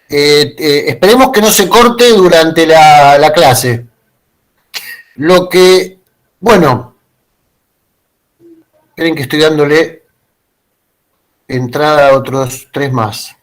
Esperemos que no se corte durante la clase. Lo que, bueno, creen que estoy dándole entrada a otros 3 más.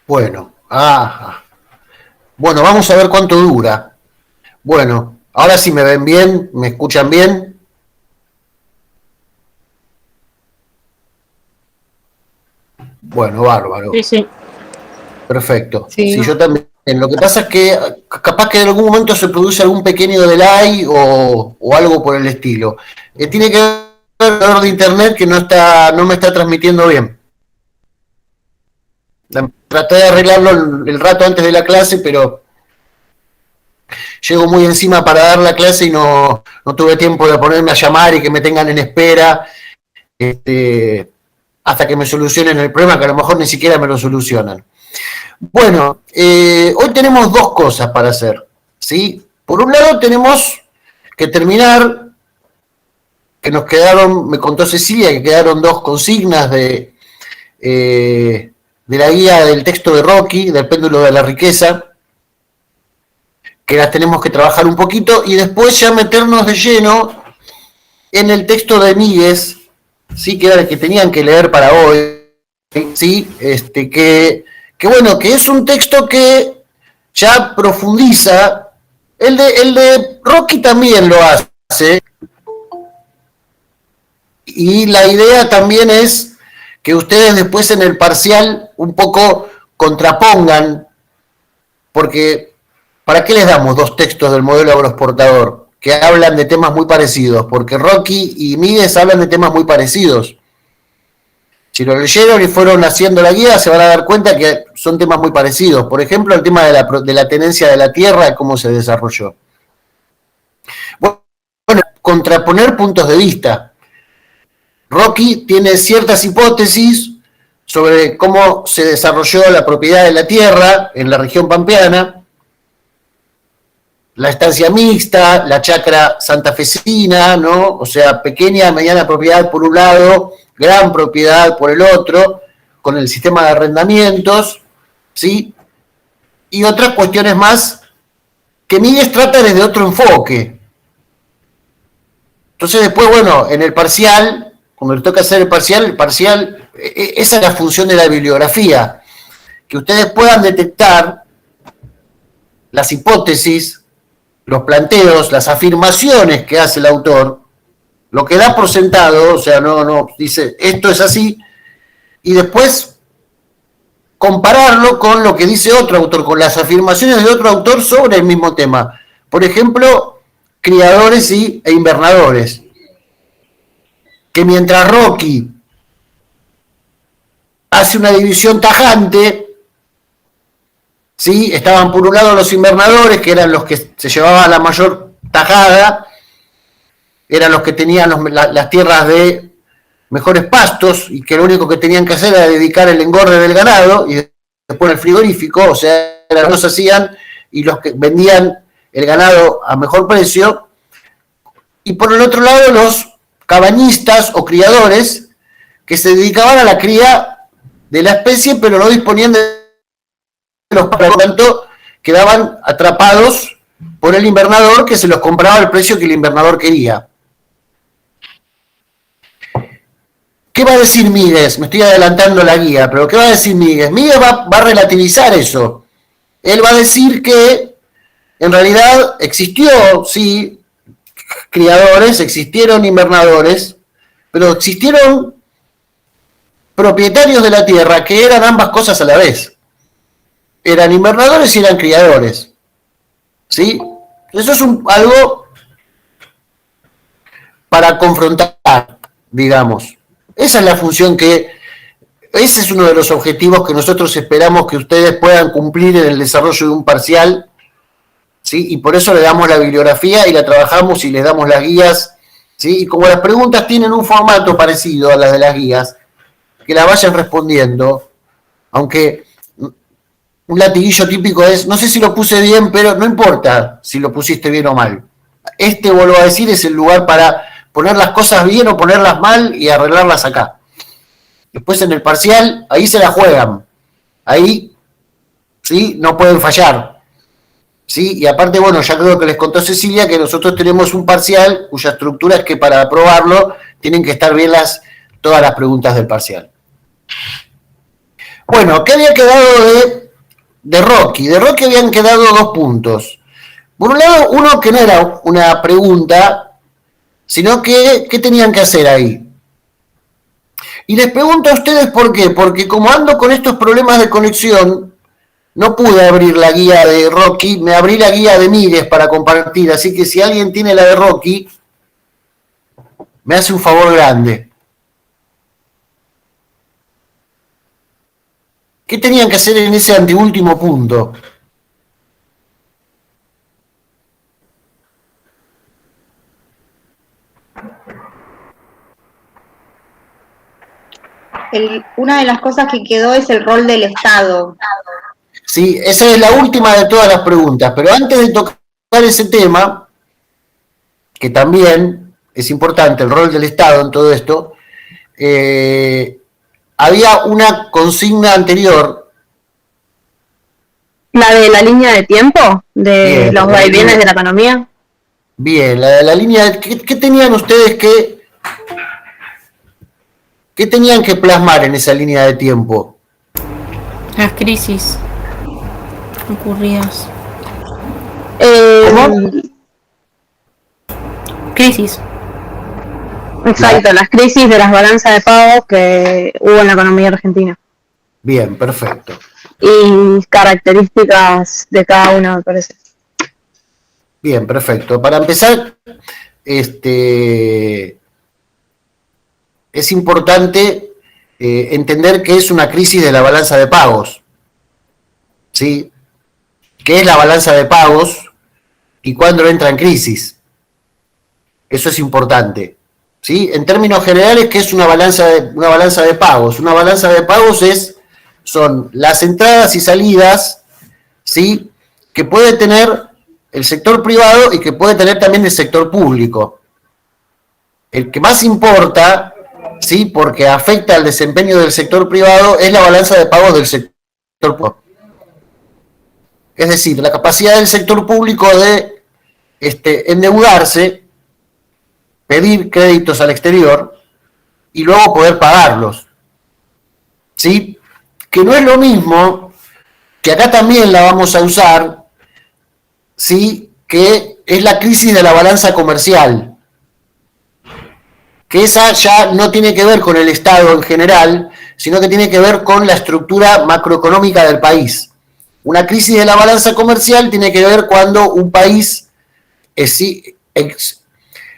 Bueno, bueno, vamos a ver cuánto dura. Bueno, ahora sí me ven bien, me escuchan bien. Bueno, bárbaro. Sí, sí. Perfecto. Sí. Sí, yo también. Lo que pasa es que capaz que en algún momento se produce algún pequeño delay o algo por el estilo. Tiene que ver con el error de internet que no me está transmitiendo bien. Traté de arreglarlo el rato antes de la clase, pero llego muy encima para dar la clase y no tuve tiempo de ponerme a llamar y que me tengan en espera hasta que me solucionen el problema, que a lo mejor ni siquiera me lo solucionan. Bueno, hoy tenemos 2 cosas para hacer, ¿sí? Por un lado tenemos que terminar, que nos quedaron, me contó Cecilia, que quedaron 2 consignas de la guía del texto de Rocky, del péndulo de la riqueza, que las tenemos que trabajar un poquito, y después ya meternos de lleno en el texto de Míguez, ¿sí? Que era el que tenían que leer para hoy, ¿sí? Que bueno, que es un texto que ya profundiza, el de Rocky también lo hace, y la idea también es que ustedes después en el parcial un poco contrapongan, porque ¿para qué les damos 2 textos del modelo agroexportador que hablan de temas muy parecidos? Porque Rocky y Míguez hablan de temas muy parecidos. Si lo leyeron y fueron haciendo la guía, se van a dar cuenta que son temas muy parecidos. Por ejemplo, el tema de la tenencia de la tierra y cómo se desarrolló. Bueno, contraponer puntos de vista. Rocky tiene ciertas hipótesis sobre cómo se desarrolló la propiedad de la tierra en la región pampeana, la estancia mixta, la chacra santafesina, ¿no? O sea, pequeña, mediana propiedad por un lado, gran propiedad por el otro, con el sistema de arrendamientos, ¿sí? Y otras cuestiones más que Míguez trata desde otro enfoque. Entonces después, bueno, en el parcial, cuando le toca hacer el parcial, esa es la función de la bibliografía, que ustedes puedan detectar las hipótesis, los planteos, las afirmaciones que hace el autor, lo que da por sentado, o sea, no dice esto es así, y después compararlo con lo que dice otro autor, con las afirmaciones de otro autor sobre el mismo tema. Por ejemplo, criadores e invernadores. Que mientras Rocky hace una división tajante, ¿sí? Estaban por un lado los invernadores, que eran los que se llevaban la mayor tajada, eran los que tenían las tierras de mejores pastos y que lo único que tenían que hacer era dedicar el engorde del ganado y después el frigorífico, o sea, los hacían y los que vendían el ganado a mejor precio. Y por el otro lado los cabañistas o criadores que se dedicaban a la cría de la especie pero no disponían de los, por lo tanto quedaban atrapados por el invernador que se los compraba al precio que el invernador quería. ¿Qué va a decir Míguez? Me estoy adelantando la guía, pero ¿qué va a decir Míguez? Míguez va a relativizar eso. Él va a decir que en realidad existió, sí, criadores, existieron invernadores, pero existieron propietarios de la tierra que eran ambas cosas a la vez. Eran invernadores y eran criadores. ¿Sí? Eso es algo para confrontar, digamos. Esa es la función ese es uno de los objetivos que nosotros esperamos que ustedes puedan cumplir en el desarrollo de un parcial, ¿sí? Y por eso le damos la bibliografía y la trabajamos y les damos las guías, ¿sí? Y como las preguntas tienen un formato parecido a las de las guías, que la vayan respondiendo, aunque un latiguillo típico es, no sé si lo puse bien, pero no importa si lo pusiste bien o mal. Vuelvo a decir, es el lugar para poner las cosas bien o ponerlas mal y arreglarlas acá. Después en el parcial, ahí se la juegan. Ahí, ¿sí? No pueden fallar. ¿Sí? Y aparte, bueno, ya creo que les contó Cecilia que nosotros tenemos un parcial cuya estructura es que para aprobarlo tienen que estar bien todas las preguntas del parcial. Bueno, ¿qué había quedado de Rocky? De Rocky habían quedado 2 puntos. Por un lado, uno que no era una pregunta, sino que ¿qué tenían que hacer ahí? Y les pregunto a ustedes por qué, porque como ando con estos problemas de conexión, no pude abrir la guía de Rocky, me abrí la guía de Mires para compartir, así que si alguien tiene la de Rocky, me hace un favor grande. ¿Qué tenían que hacer en ese anteúltimo punto? Una de las cosas que quedó es el rol del Estado. Sí, esa es la última de todas las preguntas, pero antes de tocar ese tema, que también es importante, el rol del Estado en todo esto, había una consigna anterior. ¿La de la línea de tiempo? ¿De bien, los vaivienes de la economía? Bien, la línea, ¿qué tenían ustedes ¿qué tenían que plasmar en esa línea de tiempo? Las crisis ocurridas. ¿Cómo? Crisis. Exacto, las crisis de las balanzas de pagos que hubo en la economía argentina. Bien, perfecto. Y características de cada una, me parece. Bien, perfecto. Para empezar, es importante entender qué es una crisis de la balanza de pagos. ¿Sí? ¿Qué es la balanza de pagos y cuándo entra en crisis? Eso es importante. ¿Sí? En términos generales, ¿qué es una balanza de pagos? Una balanza de pagos son las entradas y salidas, ¿sí?, que puede tener el sector privado y que puede tener también el sector público. El que más importa, ¿sí?, porque afecta al desempeño del sector privado, es la balanza de pagos del sector público. Es decir, la capacidad del sector público de endeudarse, pedir créditos al exterior y luego poder pagarlos. ¿Sí? Que no es lo mismo, que acá también la vamos a usar, ¿sí?, que es la crisis de la balanza comercial. Que esa ya no tiene que ver con el Estado en general, sino que tiene que ver con la estructura macroeconómica del país. Una crisis de la balanza comercial tiene que ver cuando un país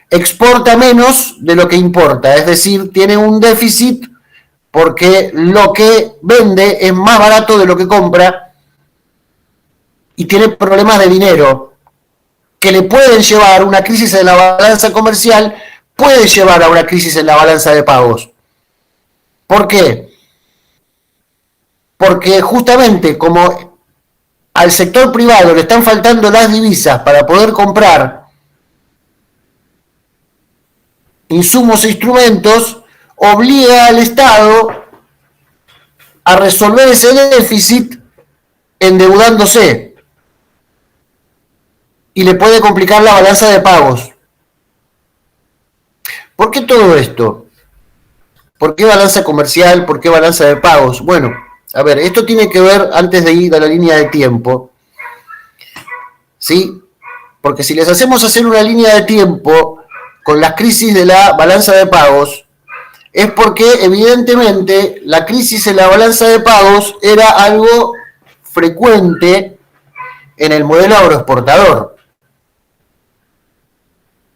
exporta menos de lo que importa, es decir, tiene un déficit porque lo que vende es más barato de lo que compra y tiene problemas de dinero que le pueden llevar una crisis en la balanza comercial, puede llevar a una crisis en la balanza de pagos. ¿Por qué? Porque justamente como al sector privado le están faltando las divisas para poder comprar insumos e instrumentos, obliga al Estado a resolver ese déficit endeudándose y le puede complicar la balanza de pagos. ¿Por qué todo esto? ¿Por qué balanza comercial? ¿Por qué balanza de pagos? Bueno, a ver, esto tiene que ver, antes de ir a la línea de tiempo, ¿sí? Porque si les hacemos hacer una línea de tiempo con las crisis de la balanza de pagos, es porque evidentemente la crisis en la balanza de pagos era algo frecuente en el modelo agroexportador.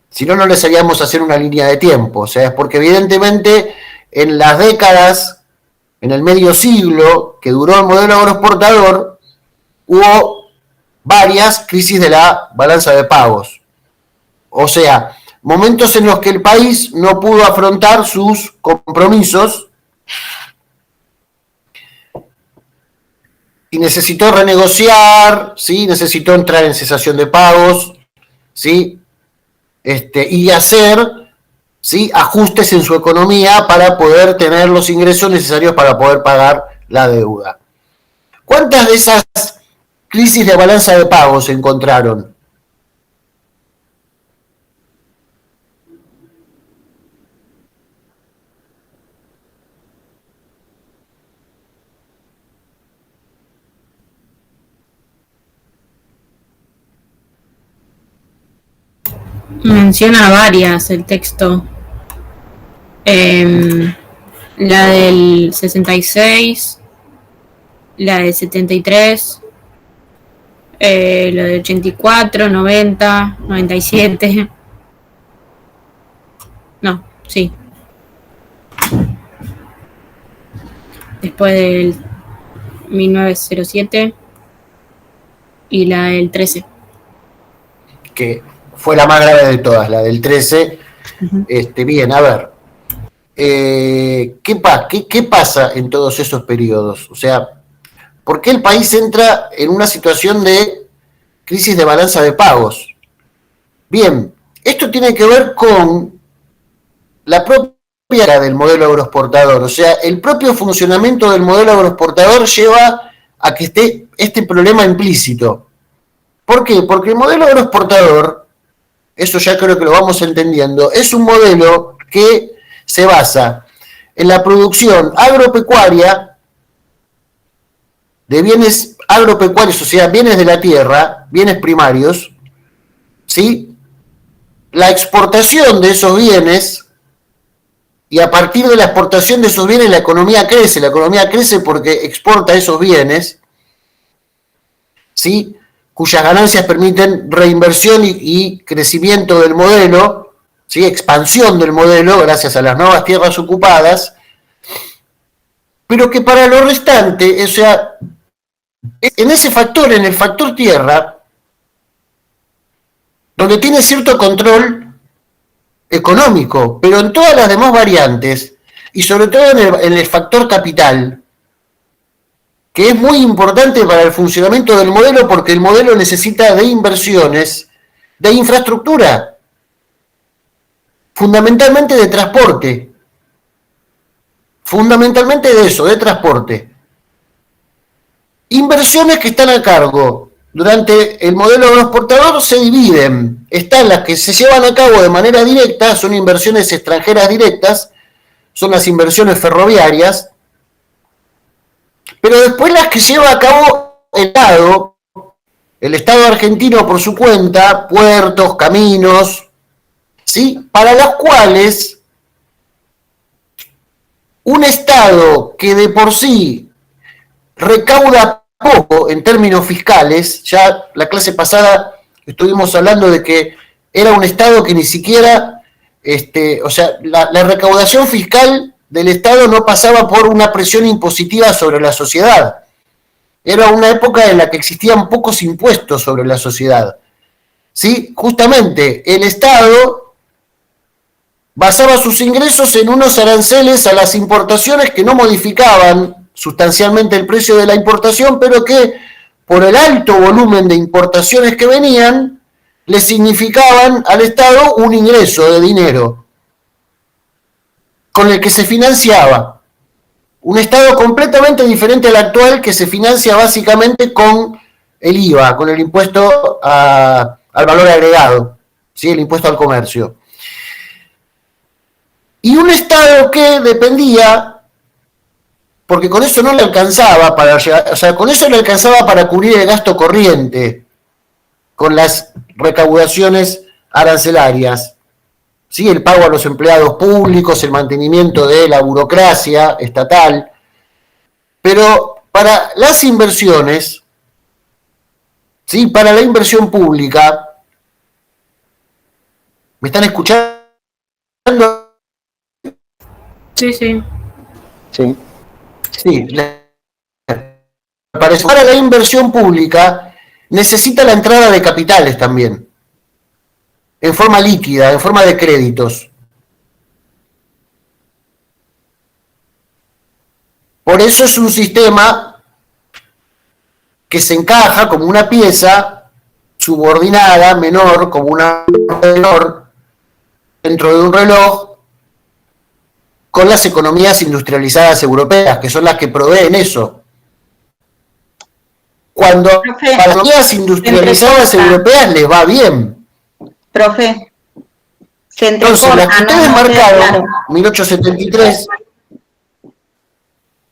Si no, no les haríamos hacer una línea de tiempo. O sea, es porque evidentemente en las décadas, en el medio siglo que duró el modelo agroexportador, hubo varias crisis de la balanza de pagos. O sea, momentos en los que el país no pudo afrontar sus compromisos y necesitó renegociar, ¿sí? Necesitó entrar en cesación de pagos, ¿sí? Y hacer, ¿sí?, ajustes en su economía para poder tener los ingresos necesarios para poder pagar la deuda. ¿Cuántas de esas crisis de balanza de pagos se encontraron? Menciona varias el texto. La del 66, la del 73, la del 84, 90, 97. No, sí. Después del 1907 y la del 13. Que fue la más grave de todas, la del 13. Bien, a ver. ¿Qué pasa en todos esos periodos? O sea, ¿por qué el país entra en una situación de crisis de balanza de pagos? Bien, esto tiene que ver con la propia del modelo agroexportador. O sea, el propio funcionamiento del modelo agroexportador lleva a que esté este problema implícito. ¿Por qué? Porque el modelo agroexportador, eso ya creo que lo vamos entendiendo, es un modelo que se basa en la producción agropecuaria de bienes agropecuarios, o sea, bienes de la tierra, bienes primarios, ¿sí? La exportación de esos bienes, y a partir de la exportación de esos bienes la economía crece porque exporta esos bienes, ¿sí?, cuyas ganancias permiten reinversión y crecimiento del modelo, ¿sí?, expansión del modelo gracias a las nuevas tierras ocupadas, pero que para lo restante, o sea, en ese factor, en el factor tierra, donde tiene cierto control económico, pero en todas las demás variantes, y sobre todo en el factor capital, que es muy importante para el funcionamiento del modelo, porque el modelo necesita de inversiones, de infraestructura, fundamentalmente de transporte, fundamentalmente de eso, de transporte. Inversiones que están a cargo durante el modelo agroexportador se dividen. Están las que se llevan a cabo de manera directa, son inversiones extranjeras directas, son las inversiones ferroviarias, pero después las que lleva a cabo el Estado argentino por su cuenta, puertos, caminos, ¿sí?, para las cuales un Estado que de por sí recauda poco en términos fiscales, ya la clase pasada estuvimos hablando de que era un Estado que ni siquiera, o sea, la recaudación fiscal del Estado no pasaba por una presión impositiva sobre la sociedad. Era una época en la que existían pocos impuestos sobre la sociedad. ¿Sí? Justamente el Estado basaba sus ingresos en unos aranceles a las importaciones que no modificaban sustancialmente el precio de la importación, pero que por el alto volumen de importaciones que venían, le significaban al Estado un ingreso de dinero con el que se financiaba. Un Estado completamente diferente al actual, que se financia básicamente con el IVA, con el impuesto al valor agregado, ¿sí?, el impuesto al comercio. Y un Estado que dependía, porque con eso no le alcanzaba para llegar, o sea, con eso le alcanzaba para cubrir el gasto corriente, con las recaudaciones arancelarias, ¿sí? El pago a los empleados públicos, el mantenimiento de la burocracia estatal, pero para las inversiones, ¿sí? Para la inversión pública, ¿me están escuchando? Sí, sí. Sí. Sí, para la inversión pública necesita la entrada de capitales también, en forma líquida, en forma de créditos. Por eso es un sistema que se encaja como una pieza subordinada, menor, como una menor, dentro de un reloj, con las economías industrializadas europeas, que son las que proveen eso. Cuando Profe, a las economías industrializadas europeas les va bien. Profe, se Entonces, entrecorta, las que ustedes no queda marcaron, claro. 1873,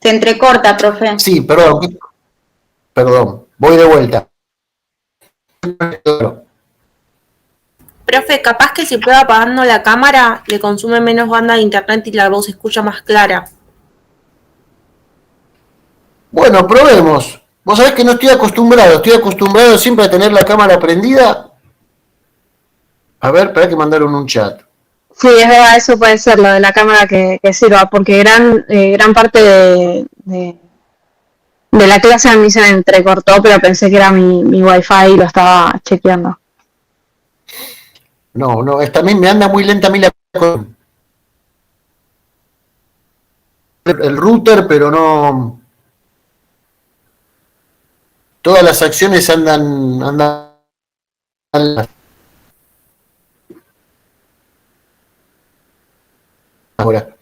Se entrecorta, profe. sí, perdón, voy de vuelta. Profe, capaz que si prueba apagando la cámara, le consume menos banda de internet y la voz se escucha más clara. Bueno, probemos. Vos sabés que no estoy acostumbrado siempre a tener la cámara prendida. A ver, espera que mandaron un chat. Sí, es verdad, eso puede ser lo de la cámara que sirva, porque gran parte de la clase a mí se me entrecortó, pero pensé que era mi wifi y lo estaba chequeando. No, también me anda muy lenta a mí el router, pero no. Todas las acciones andan ahora.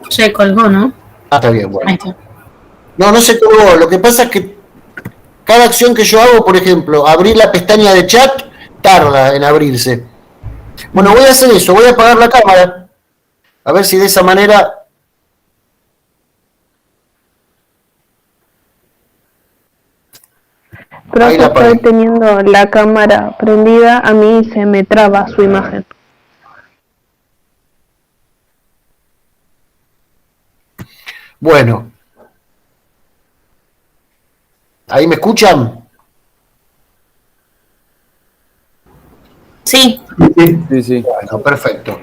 Se colgó, ¿no? Ah, está bien, bueno. Ahí está. No se colgó. Lo que pasa es que cada acción que yo hago, por ejemplo, abrir la pestaña de chat, tarda en abrirse. Bueno, voy a hacer eso, voy a apagar la cámara. A ver si de esa manera. Profe, la estoy apagué. teniendo la cámara prendida, a mí se me traba su imagen. Bueno. ¿Ahí me escuchan? Sí, Sí. Bueno, perfecto.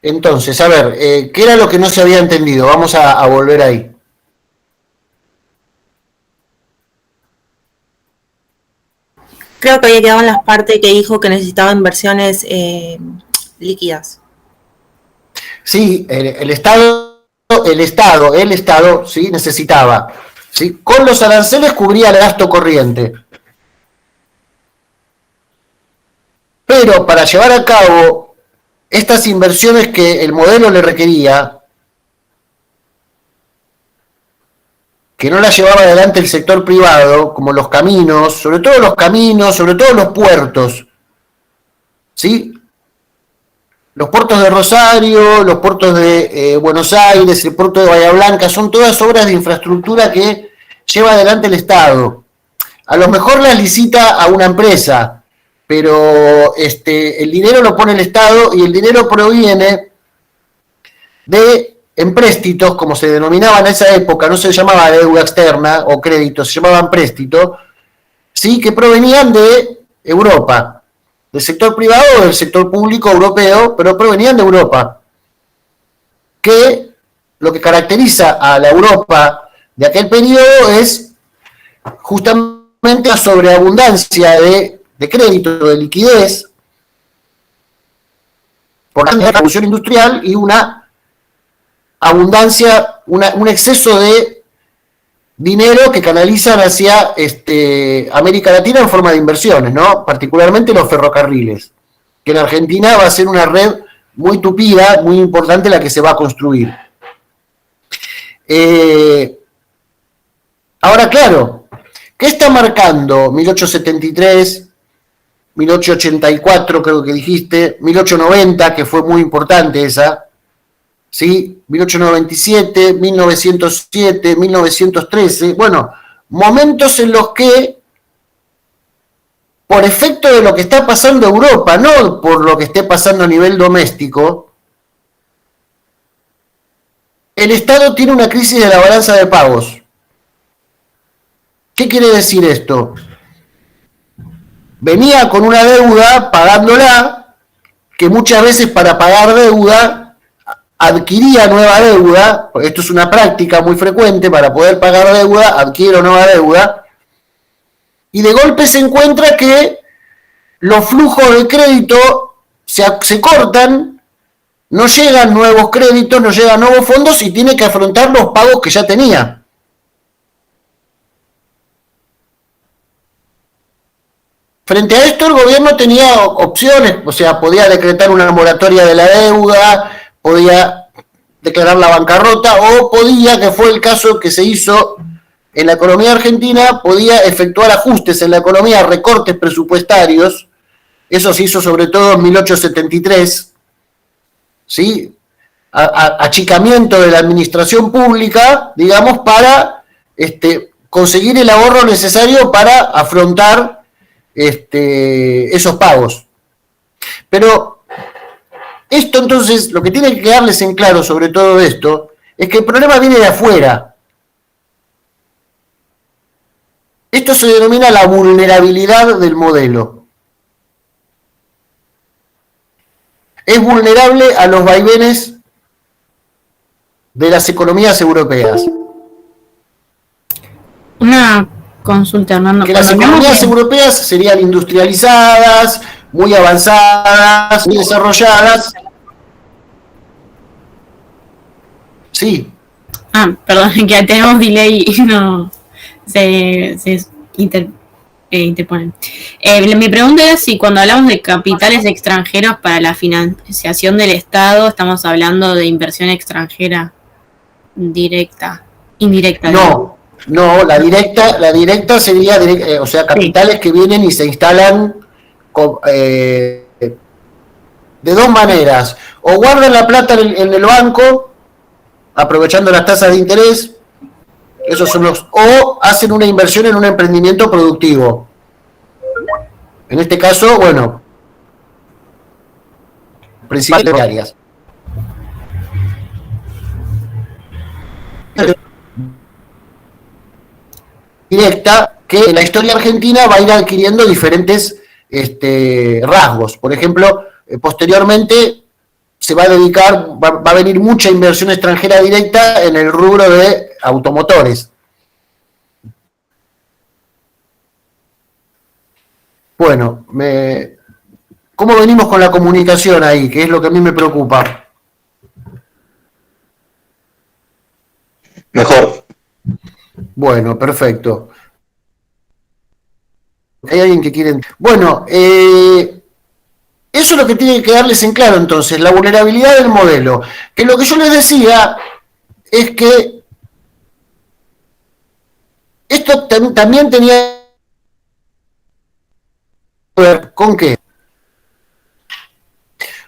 Entonces, a ver, ¿qué era lo que no se había entendido? Vamos a volver ahí. creo que había quedado en las partes que dijo que necesitaba inversiones líquidas. Sí, el Estado, sí, necesitaba, sí, con los aranceles cubría el gasto corriente. Pero para llevar a cabo estas inversiones que el modelo le requería, que no las llevaba adelante el sector privado, como los caminos, sobre todo los puertos, ¿sí? Los puertos de Rosario, los puertos de Buenos Aires, el puerto de Bahía Blanca, son todas obras de infraestructura que lleva adelante el Estado. A lo mejor las licita a una empresa, pero el dinero lo pone el Estado y el dinero proviene de empréstitos, como se denominaba en esa época, no se llamaba deuda externa o crédito, se llamaban préstitos, ¿sí? Que provenían de Europa, del sector privado o del sector público europeo, pero provenían de Europa. Que lo que caracteriza a la Europa de aquel periodo es justamente la sobreabundancia de crédito, de liquidez, por la revolución industrial y una abundancia, un exceso de dinero que canalizan hacia América Latina en forma de inversiones, ¿no? Particularmente los ferrocarriles, que en Argentina va a ser una red muy tupida, muy importante la que se va a construir. Ahora, claro, ¿qué está marcando 1873 1884 creo que dijiste, 1890, que fue muy importante esa, ¿sí? 1897, 1907, 1913, bueno, momentos en los que, por efecto de lo que está pasando en Europa, no por lo que esté pasando a nivel doméstico, el Estado tiene una crisis de la balanza de pagos. ¿Qué quiere decir esto? Venía con una deuda pagándola, que muchas veces para pagar deuda adquiría nueva deuda, esto es una práctica muy frecuente, para poder pagar deuda, adquiero nueva deuda, y de golpe se encuentra que los flujos de crédito se cortan, no llegan nuevos créditos, no llegan nuevos fondos y tiene que afrontar los pagos que ya tenía. Frente a esto el gobierno tenía opciones, o sea, podía decretar una moratoria de la deuda, podía declarar la bancarrota o podía, que fue el caso que se hizo en la economía argentina, podía efectuar ajustes en la economía, recortes presupuestarios, eso se hizo sobre todo en 1873, ¿sí? Achicamiento de la administración pública, digamos, para conseguir el ahorro necesario para afrontar esos pagos. Pero esto entonces, lo que tiene que quedarles en claro sobre todo esto, es que el problema viene de afuera. Esto se denomina la vulnerabilidad del modelo. Es vulnerable a los vaivenes de las economías europeas. Una consulta, Hernando. Que las economías europeas serían industrializadas, muy avanzadas, muy desarrolladas. Sí. Perdón, que tenemos delay y no se interponen. Mi pregunta era si cuando hablamos de capitales extranjeros para la financiación del Estado, estamos hablando de inversión extranjera directa, indirecta. No, la directa sería, o sea, capitales que vienen y se instalan de dos maneras. O guardan la plata en el banco, aprovechando las tasas de interés, esos son o hacen una inversión en un emprendimiento productivo. En este caso, bueno, principales áreas. Directa que en la historia argentina va a ir adquiriendo diferentes rasgos. Por ejemplo, posteriormente se va a dedicar, va a venir mucha inversión extranjera directa en el rubro de automotores. Bueno, ¿cómo venimos con la comunicación ahí? Que es lo que a mí me preocupa. Mejor. Bueno, perfecto. ¿Hay alguien que quiere...? Bueno, eso es lo que tiene que quedarles en claro entonces, la vulnerabilidad del modelo. Que lo que yo les decía es que esto también tenía que ver con qué.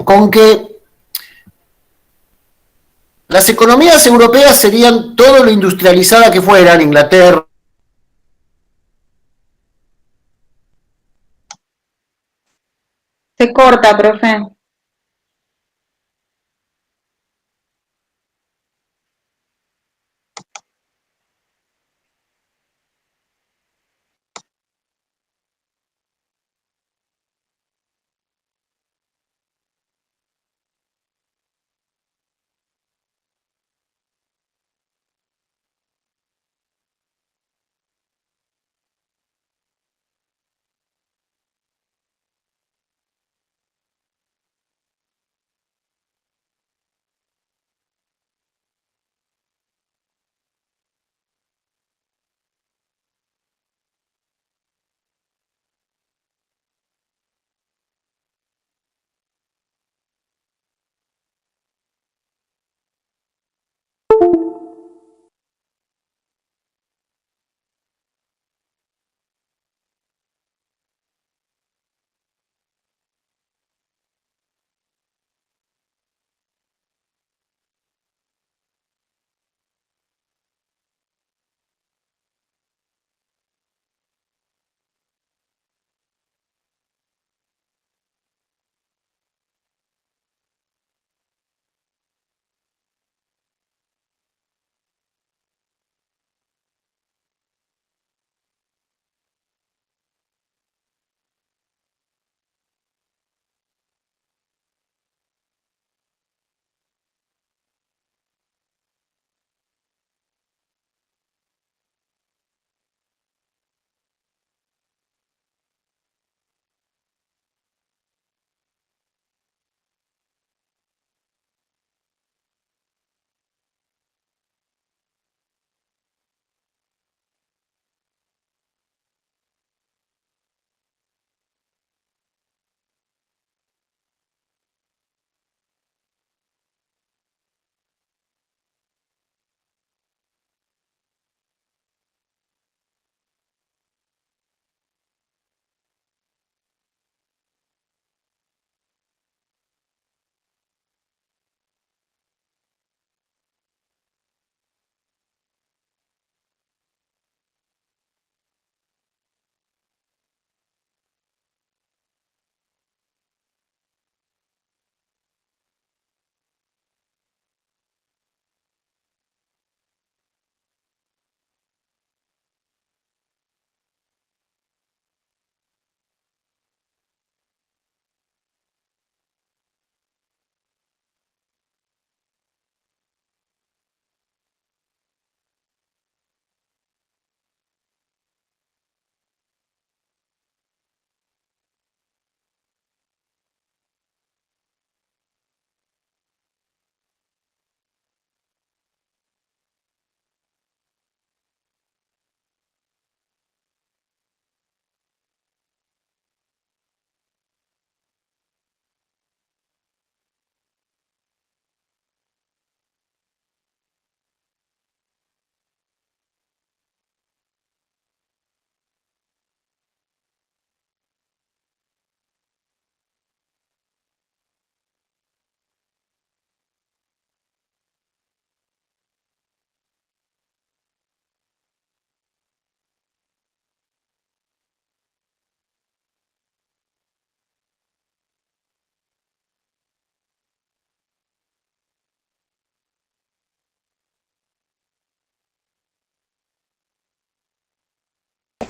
Con que las economías europeas serían todo lo industrializada que fueran, Inglaterra. Se corta, profe.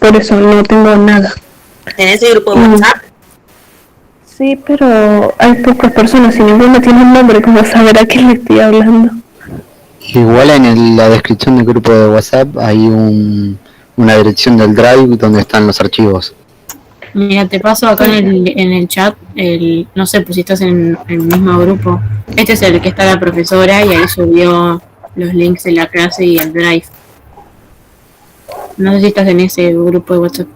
por eso no tengo nada. En ese grupo de WhatsApp. Sí, pero hay pocas personas y ninguno tiene un nombre, ¿cómo saber a quién le estoy hablando? Igual en la descripción del grupo de WhatsApp hay una dirección del Drive donde están los archivos. Mira, te paso acá en el chat, no sé pues si estás en el mismo grupo. Este es el que está la profesora y ahí subió los links de la clase y el Drive. No sé si estás en ese grupo de WhatsApp.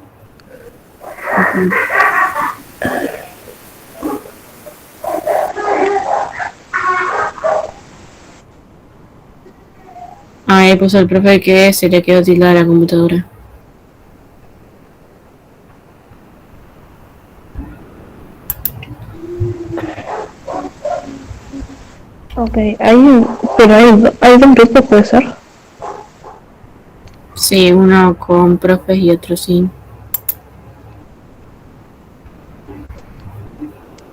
Ahí puso el profe que se le quedó tildada la computadora. Ok, pero hay dos grupos, ¿puede ser? Sí, uno con profes y otro sin.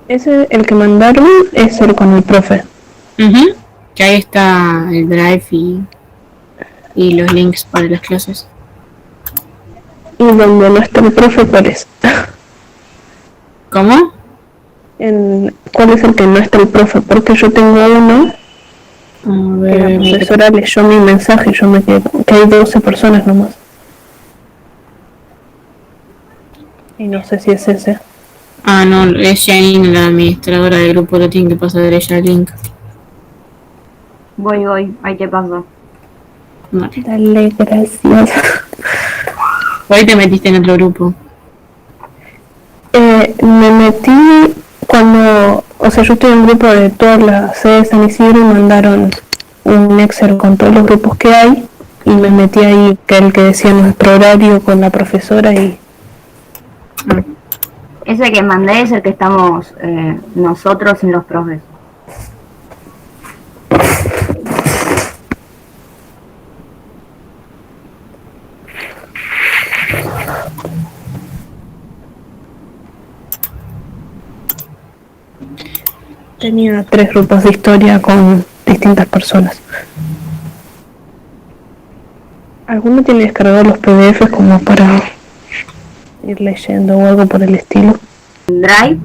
Ese, el que mandaron, es el con el profe. Que ahí está el Drive y los links para las clases. Y donde no está el profe, ¿cuál es? ¿Cómo? ¿Cuál es el que no está el profe? Porque yo tengo uno A que la ver, profesora leyó mi mensaje y yo me quedé que hay 12 personas nomás. Y no sé si es ese. ah, no, es Janine, la administradora del grupo, lo tiene que pasar de ella el link. Voy, ahí te paso. Vale. Dale, gracias. Hoy te metiste en otro grupo. Me metí cuando, o sea, yo estoy en un grupo de todas las sedes de San Isidro y mandaron un Excel con todos los grupos que hay y me metí ahí, que el que decía nuestro horario con la profesora y... Ese que mandé es el que estamos nosotros en los profes. Tenía 3 grupos de historia con distintas personas. ¿Alguno tiene descargado los PDFs como para ir leyendo o algo por el estilo? Drive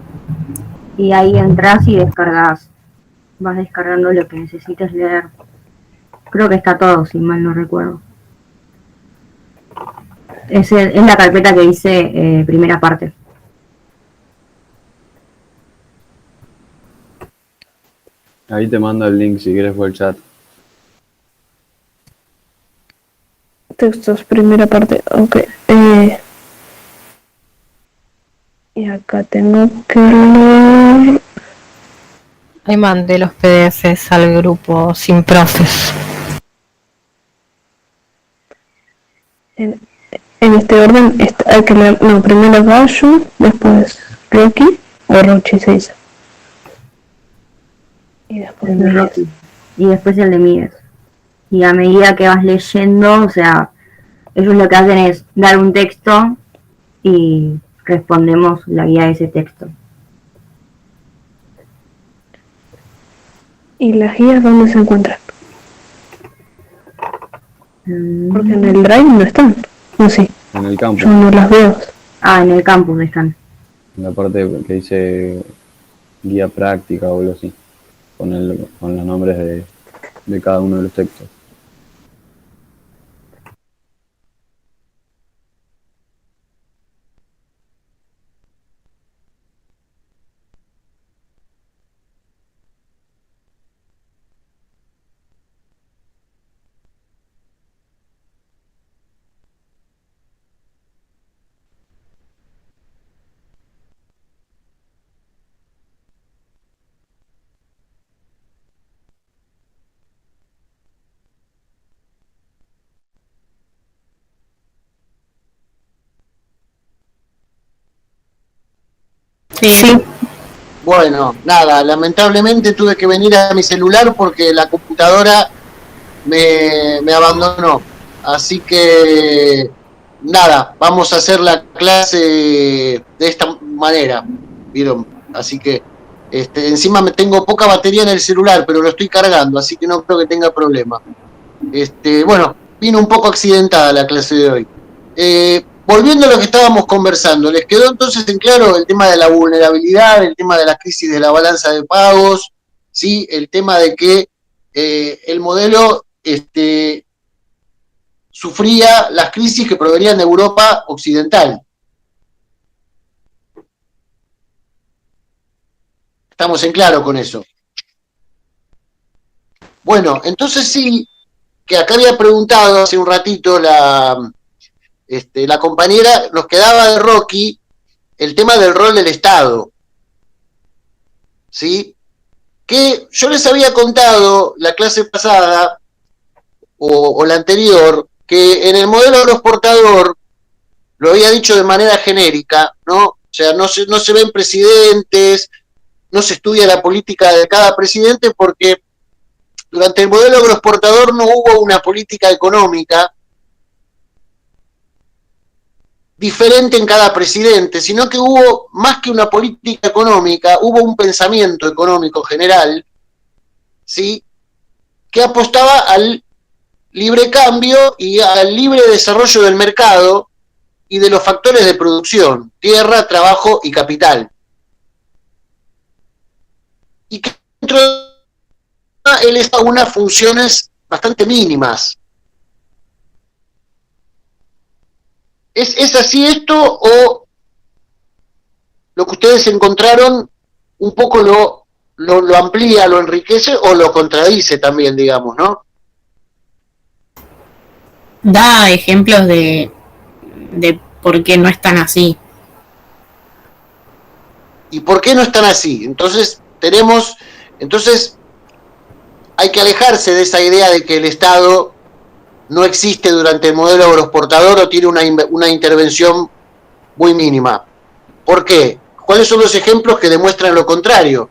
y ahí entras y descargas. Vas descargando lo que necesites leer. Creo que está todo, si mal no recuerdo. Es la carpeta que dice primera parte. Ahí te mando el link si quieres por el chat. Textos, primera parte, ok. Y acá tengo que leer... Ahí mandé los PDFs al grupo sin profes. En este orden hay que leer, no, primero Gallo, después Rocky, o Rochi se dice. Y después El de Miles. Rocky. Y después el de Miles. Y a medida que vas leyendo, o sea, ellos lo que hacen es dar un texto y respondemos la guía de ese texto. ¿Y las guías dónde se encuentran? Porque en el Drive no están. No, sí, En el campus, yo no las veo. En el campus están. en la parte que dice guía práctica o algo así, con los nombres de cada uno de los textos. Sí. Bueno, nada, lamentablemente tuve que venir a mi celular porque la computadora me abandonó. Así que, nada, vamos a hacer la clase de esta manera, ¿vieron? Así que, encima me tengo poca batería en el celular, pero lo estoy cargando, así que no creo que tenga problema. Bueno, vino un poco accidentada la clase de hoy. volviendo a lo que estábamos conversando, ¿les quedó entonces en claro el tema de la vulnerabilidad, el tema de la crisis de la balanza de pagos, ¿sí? El tema de que el modelo sufría las crisis que provenían de Europa occidental? Estamos en claro con eso. Bueno, entonces sí, que acá había preguntado hace un ratito la compañera, nos quedaba de Rocky el tema del rol del Estado, ¿sí? Que yo les había contado la clase pasada o la anterior, que en el modelo agroexportador, lo había dicho de manera genérica, ¿no? O sea, no se ven presidentes, no se estudia la política de cada presidente porque durante el modelo agroexportador no hubo una política económica diferente en cada presidente, sino que hubo, más que una política económica, hubo un pensamiento económico general, ¿sí? Que apostaba al libre cambio y al libre desarrollo del mercado y de los factores de producción, tierra, trabajo y capital. Y que dentro de él está unas funciones bastante mínimas. ¿Es así esto o lo que ustedes encontraron un poco lo amplía, lo enriquece o lo contradice también, digamos, ¿no? Da ejemplos de por qué no están así. ¿Y por qué no están así? Entonces hay que alejarse de esa idea de que el Estado no existe durante el modelo agroexportador o tiene una intervención muy mínima. ¿Por qué? ¿Cuáles son los ejemplos que demuestran lo contrario?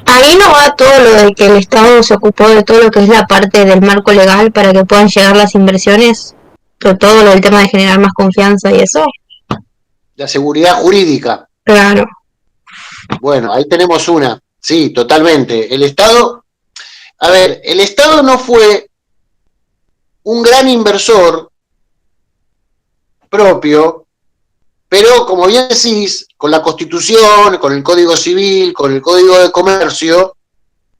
Ahí no va todo lo de que el Estado se ocupó de todo lo que es la parte del marco legal para que puedan llegar las inversiones, todo lo del tema de generar más confianza y eso. La seguridad jurídica. Claro. Bueno, ahí tenemos una. Sí, totalmente. El Estado no fue un gran inversor propio, pero como bien decís, con la Constitución, con el Código Civil, con el Código de Comercio,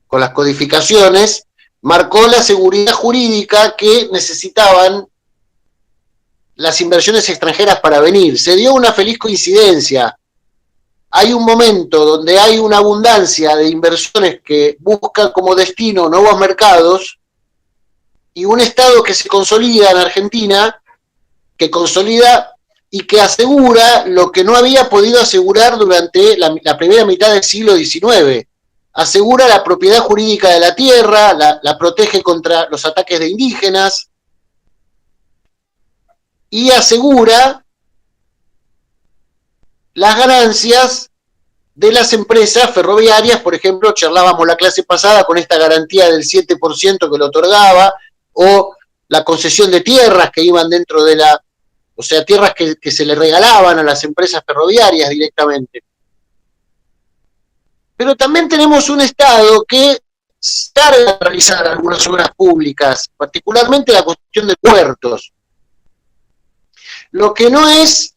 con las codificaciones, marcó la seguridad jurídica que necesitaban las inversiones extranjeras para venir. Se dio una feliz coincidencia. Hay un momento donde hay una abundancia de inversiones que buscan como destino nuevos mercados y un Estado que se consolida en Argentina, que consolida y que asegura lo que no había podido asegurar durante la primera mitad del siglo XIX. Asegura la propiedad jurídica de la tierra, la protege contra los ataques de indígenas, y asegura las ganancias de las empresas ferroviarias. Por ejemplo, charlábamos la clase pasada con esta garantía del 7% que lo otorgaba, o la concesión de tierras que iban dentro de o sea, tierras que se le regalaban a las empresas ferroviarias directamente. Pero también tenemos un Estado que tarda en realizar algunas obras públicas, particularmente la cuestión de puertos. Lo que no es,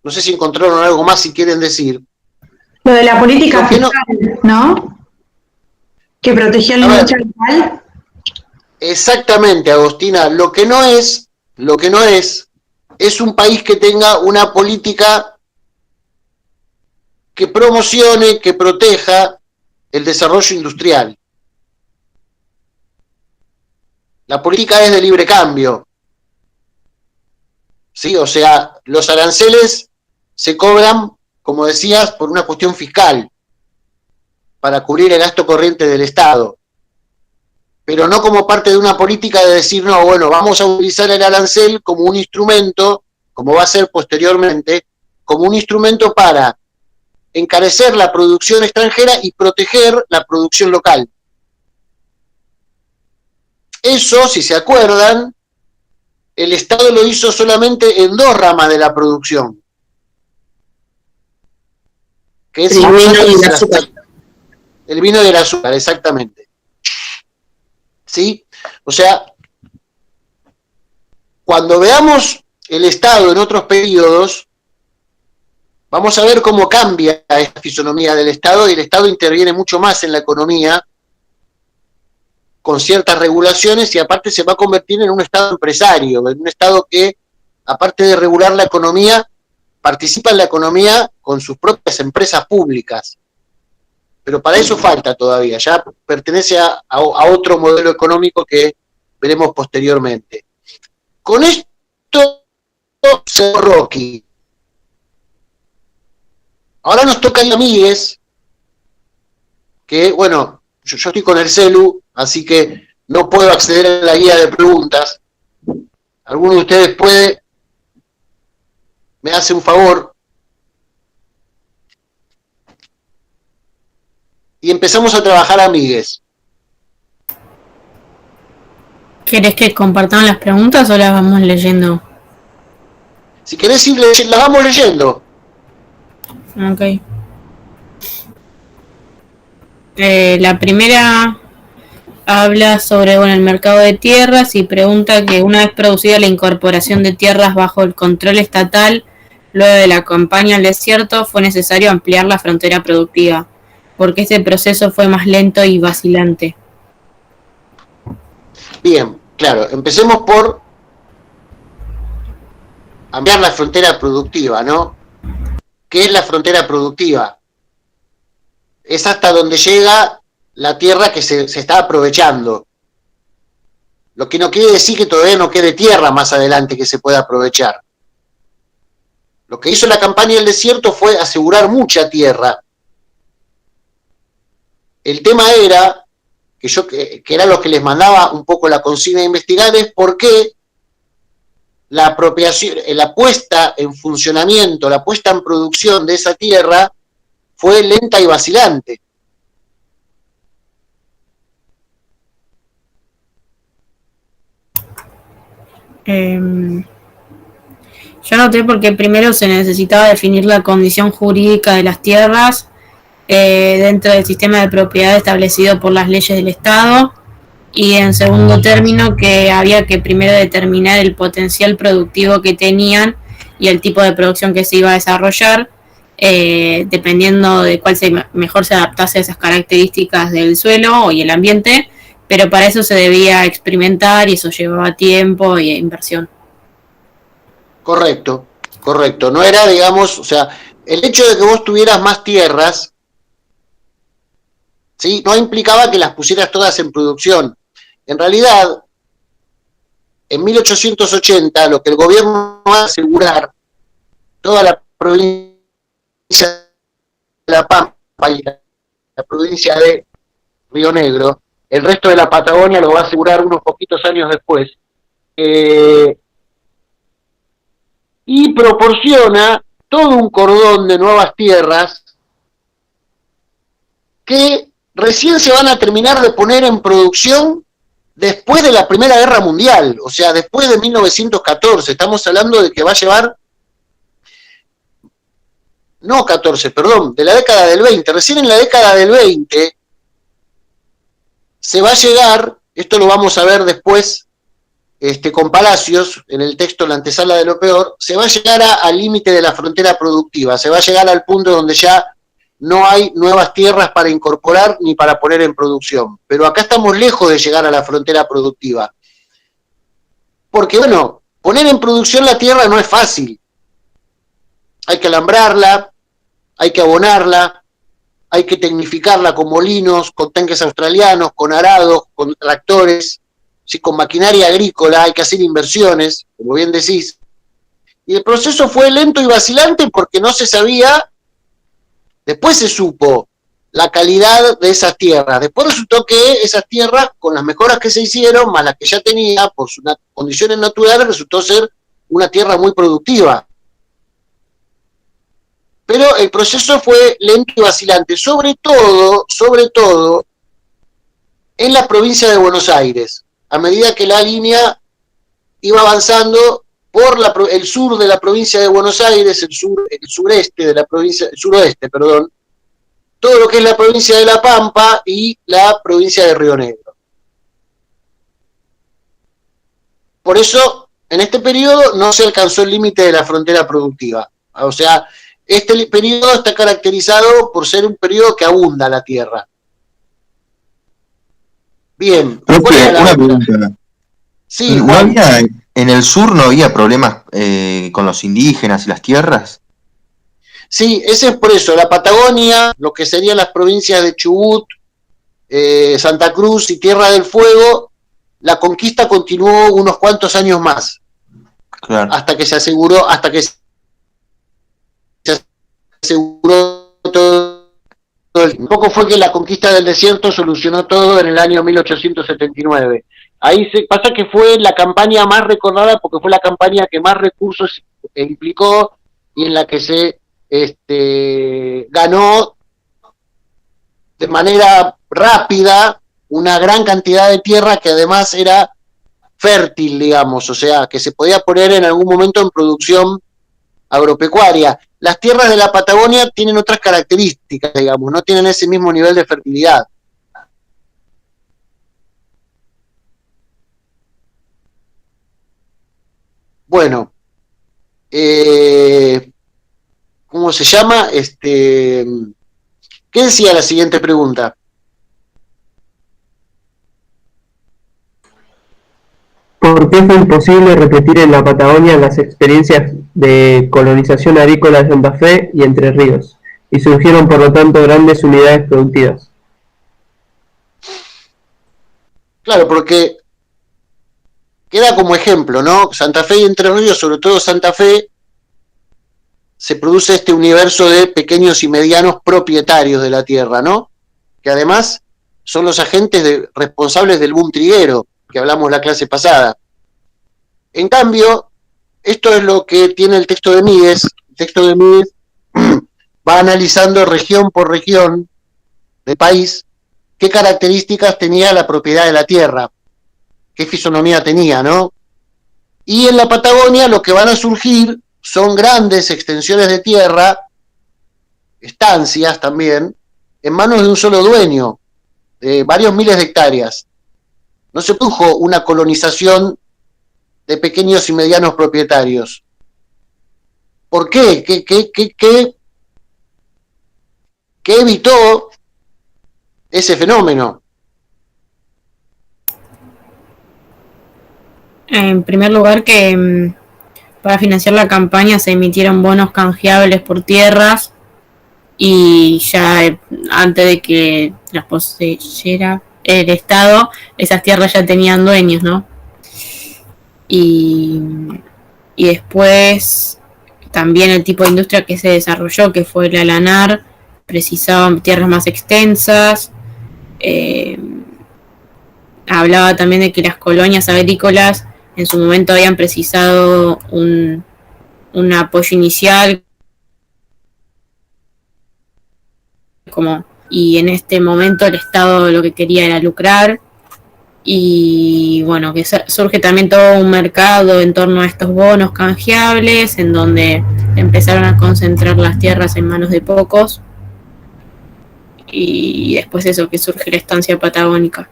no sé si encontraron algo más si quieren decir. Lo de la política fiscal, no, ¿no? Que protegió el nicho local. Exactamente, Agostina. Lo que no es un país que tenga una política que promocione, que proteja el desarrollo industrial. La política es de libre cambio. ¿Sí? O sea, los aranceles se cobran, como decías, por una cuestión fiscal, para cubrir el gasto corriente del Estado. Pero no como parte de una política de decir, no, bueno, vamos a utilizar el arancel como un instrumento, como va a ser posteriormente, como un instrumento para encarecer la producción extranjera y proteger la producción local. Eso, si se acuerdan, el Estado lo hizo solamente en 2 ramas de la producción. Que es El vino y el azúcar. El vino y el azúcar, exactamente. ¿Sí? O sea, cuando veamos el Estado en otros periodos, vamos a ver cómo cambia esta fisonomía del Estado, y el Estado interviene mucho más en la economía con ciertas regulaciones, y aparte se va a convertir en un Estado empresario, en un Estado que, aparte de regular la economía, participa en la economía con sus propias empresas públicas. Pero para eso falta todavía, ya pertenece a otro modelo económico que veremos posteriormente. Con esto se Rocky. Ahora nos toca a amigues, que bueno, yo estoy con el celu, así que no puedo acceder a la guía de preguntas. ¿Alguno de ustedes puede? ¿Me hace un favor? Y empezamos a trabajar amigues. ¿Querés que compartamos las preguntas o las vamos leyendo? Si querés ir, las vamos leyendo. Ok. La primera habla sobre el mercado de tierras y pregunta que una vez producida la incorporación de tierras bajo el control estatal, luego de la campaña al desierto, fue necesario ampliar la frontera productiva, porque este proceso fue más lento y vacilante. Bien, claro, empecemos por ampliar la frontera productiva, ¿no? ¿Qué es la frontera productiva? Es hasta donde llega la tierra que se está aprovechando. Lo que no quiere decir que todavía no quede tierra más adelante que se pueda aprovechar. Lo que hizo la campaña del desierto fue asegurar mucha tierra. El tema era, que era lo que les mandaba un poco la consigna de investigar, es por qué la apropiación, la puesta en funcionamiento, la puesta en producción de esa tierra fue lenta y vacilante. Yo noté porque primero se necesitaba definir la condición jurídica de las tierras dentro del sistema de propiedad establecido por las leyes del Estado, y en segundo término que había que primero determinar el potencial productivo que tenían y el tipo de producción que se iba a desarrollar, dependiendo de cuál mejor se adaptase a esas características del suelo y el ambiente, pero para eso se debía experimentar y eso llevaba tiempo e inversión. Correcto, correcto. No era, digamos, o sea, el hecho de que vos tuvieras más tierras, ¿sí?, no implicaba que las pusieras todas en producción. En realidad, en 1880, lo que el gobierno va a asegurar, toda la provincia de La Pampa y la provincia de Río Negro, el resto de la Patagonia lo va a asegurar unos poquitos años después, y proporciona todo un cordón de nuevas tierras que recién se van a terminar de poner en producción después de la Primera Guerra Mundial, o sea, después de 1914. Estamos hablando de que va a llevar, no 14, perdón, de la década del 20. Recién en la década del 20 se va a llegar, esto lo vamos a ver después con Palacios, en el texto La antesala de lo peor, se va a llegar al límite de la frontera productiva, se va a llegar al punto donde ya no hay nuevas tierras para incorporar ni para poner en producción. Pero acá estamos lejos de llegar a la frontera productiva. Porque, bueno, poner en producción la tierra no es fácil. Hay que alambrarla, hay que abonarla, hay que tecnificarla con molinos, con tanques australianos, con arados, con tractores, ¿sí?, con maquinaria agrícola, hay que hacer inversiones, como bien decís. Y el proceso fue lento y vacilante porque no se sabía. Después se supo la calidad de esas tierras. Después resultó que esas tierras, con las mejoras que se hicieron, más las que ya tenía, por sus condiciones naturales, resultó ser una tierra muy productiva. Pero el proceso fue lento y vacilante, sobre todo, en la provincia de Buenos Aires. A medida que la línea iba avanzando por el sur de la provincia de Buenos Aires, el sureste de la provincia, el suroeste, perdón, todo lo que es la provincia de La Pampa y la provincia de Río Negro. Por eso, en este periodo no se alcanzó el límite de la frontera productiva. O sea, este periodo está caracterizado por ser un periodo que abunda la tierra. Bien. Una pregunta. Sí, ¿No había, en el sur no había problemas con los indígenas y las tierras? Sí, ese es por eso. La Patagonia, lo que serían las provincias de Chubut, Santa Cruz y Tierra del Fuego, la conquista continuó unos cuantos años más. Claro. Hasta que se aseguró todo. Tampoco fue que la conquista del desierto solucionó todo en el año 1879. Ahí se pasa que fue la campaña más recordada porque fue la campaña que más recursos implicó y en la que se ganó de manera rápida una gran cantidad de tierra que además era fértil, digamos, o sea, que se podía poner en algún momento en producción agropecuaria. Las tierras de la Patagonia tienen otras características, digamos, no tienen ese mismo nivel de fertilidad. Bueno, ¿cómo se llama? ¿Qué decía la siguiente pregunta? ¿Por qué fue imposible repetir en la Patagonia las experiencias de colonización agrícola de Santa Fe y Entre Ríos, y surgieron por lo tanto grandes unidades productivas? Claro, porque queda como ejemplo, ¿no? Santa Fe y Entre Ríos, sobre todo Santa Fe, se produce este universo de pequeños y medianos propietarios de la tierra, ¿no? Que además son los agentes responsables del boom triguero, que hablamos la clase pasada. En cambio, esto es lo que tiene el texto de Míguez. El texto de Míguez va analizando región por región del país qué características tenía la propiedad de la tierra, qué fisonomía tenía, ¿no? Y en la Patagonia lo que van a surgir son grandes extensiones de tierra, estancias también, en manos de un solo dueño, de varios miles de hectáreas. No se produjo una colonización de pequeños y medianos propietarios. ¿Por qué? ¿Qué evitó ese fenómeno? En primer lugar, que para financiar la campaña se emitieron bonos canjeables por tierras y ya antes de que las poseyera el Estado, esas tierras ya tenían dueños, ¿no? Y después también el tipo de industria que se desarrolló, que fue la lanar, precisaban tierras más extensas. Hablaba también de que las colonias agrícolas en su momento habían precisado un apoyo inicial, y en este momento el Estado lo que quería era lucrar. Y bueno, que surge también todo un mercado en torno a estos bonos canjeables, en donde empezaron a concentrar las tierras en manos de pocos, y después eso, que surge la estancia patagónica.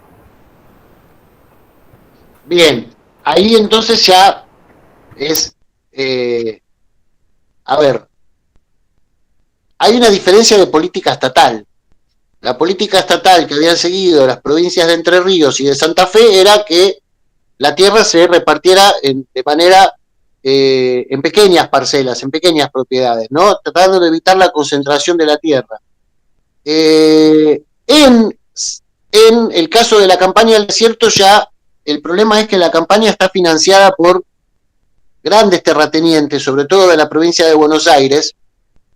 Bien, ahí entonces ya es, a ver, hay una diferencia de política estatal. La política estatal que habían seguido las provincias de Entre Ríos y de Santa Fe era que la tierra se repartiera de manera en pequeñas parcelas, en pequeñas propiedades, ¿no? Tratando de evitar la concentración de la tierra. En el caso de la campaña del desierto ya el problema es que la campaña está financiada por grandes terratenientes, sobre todo de la provincia de Buenos Aires,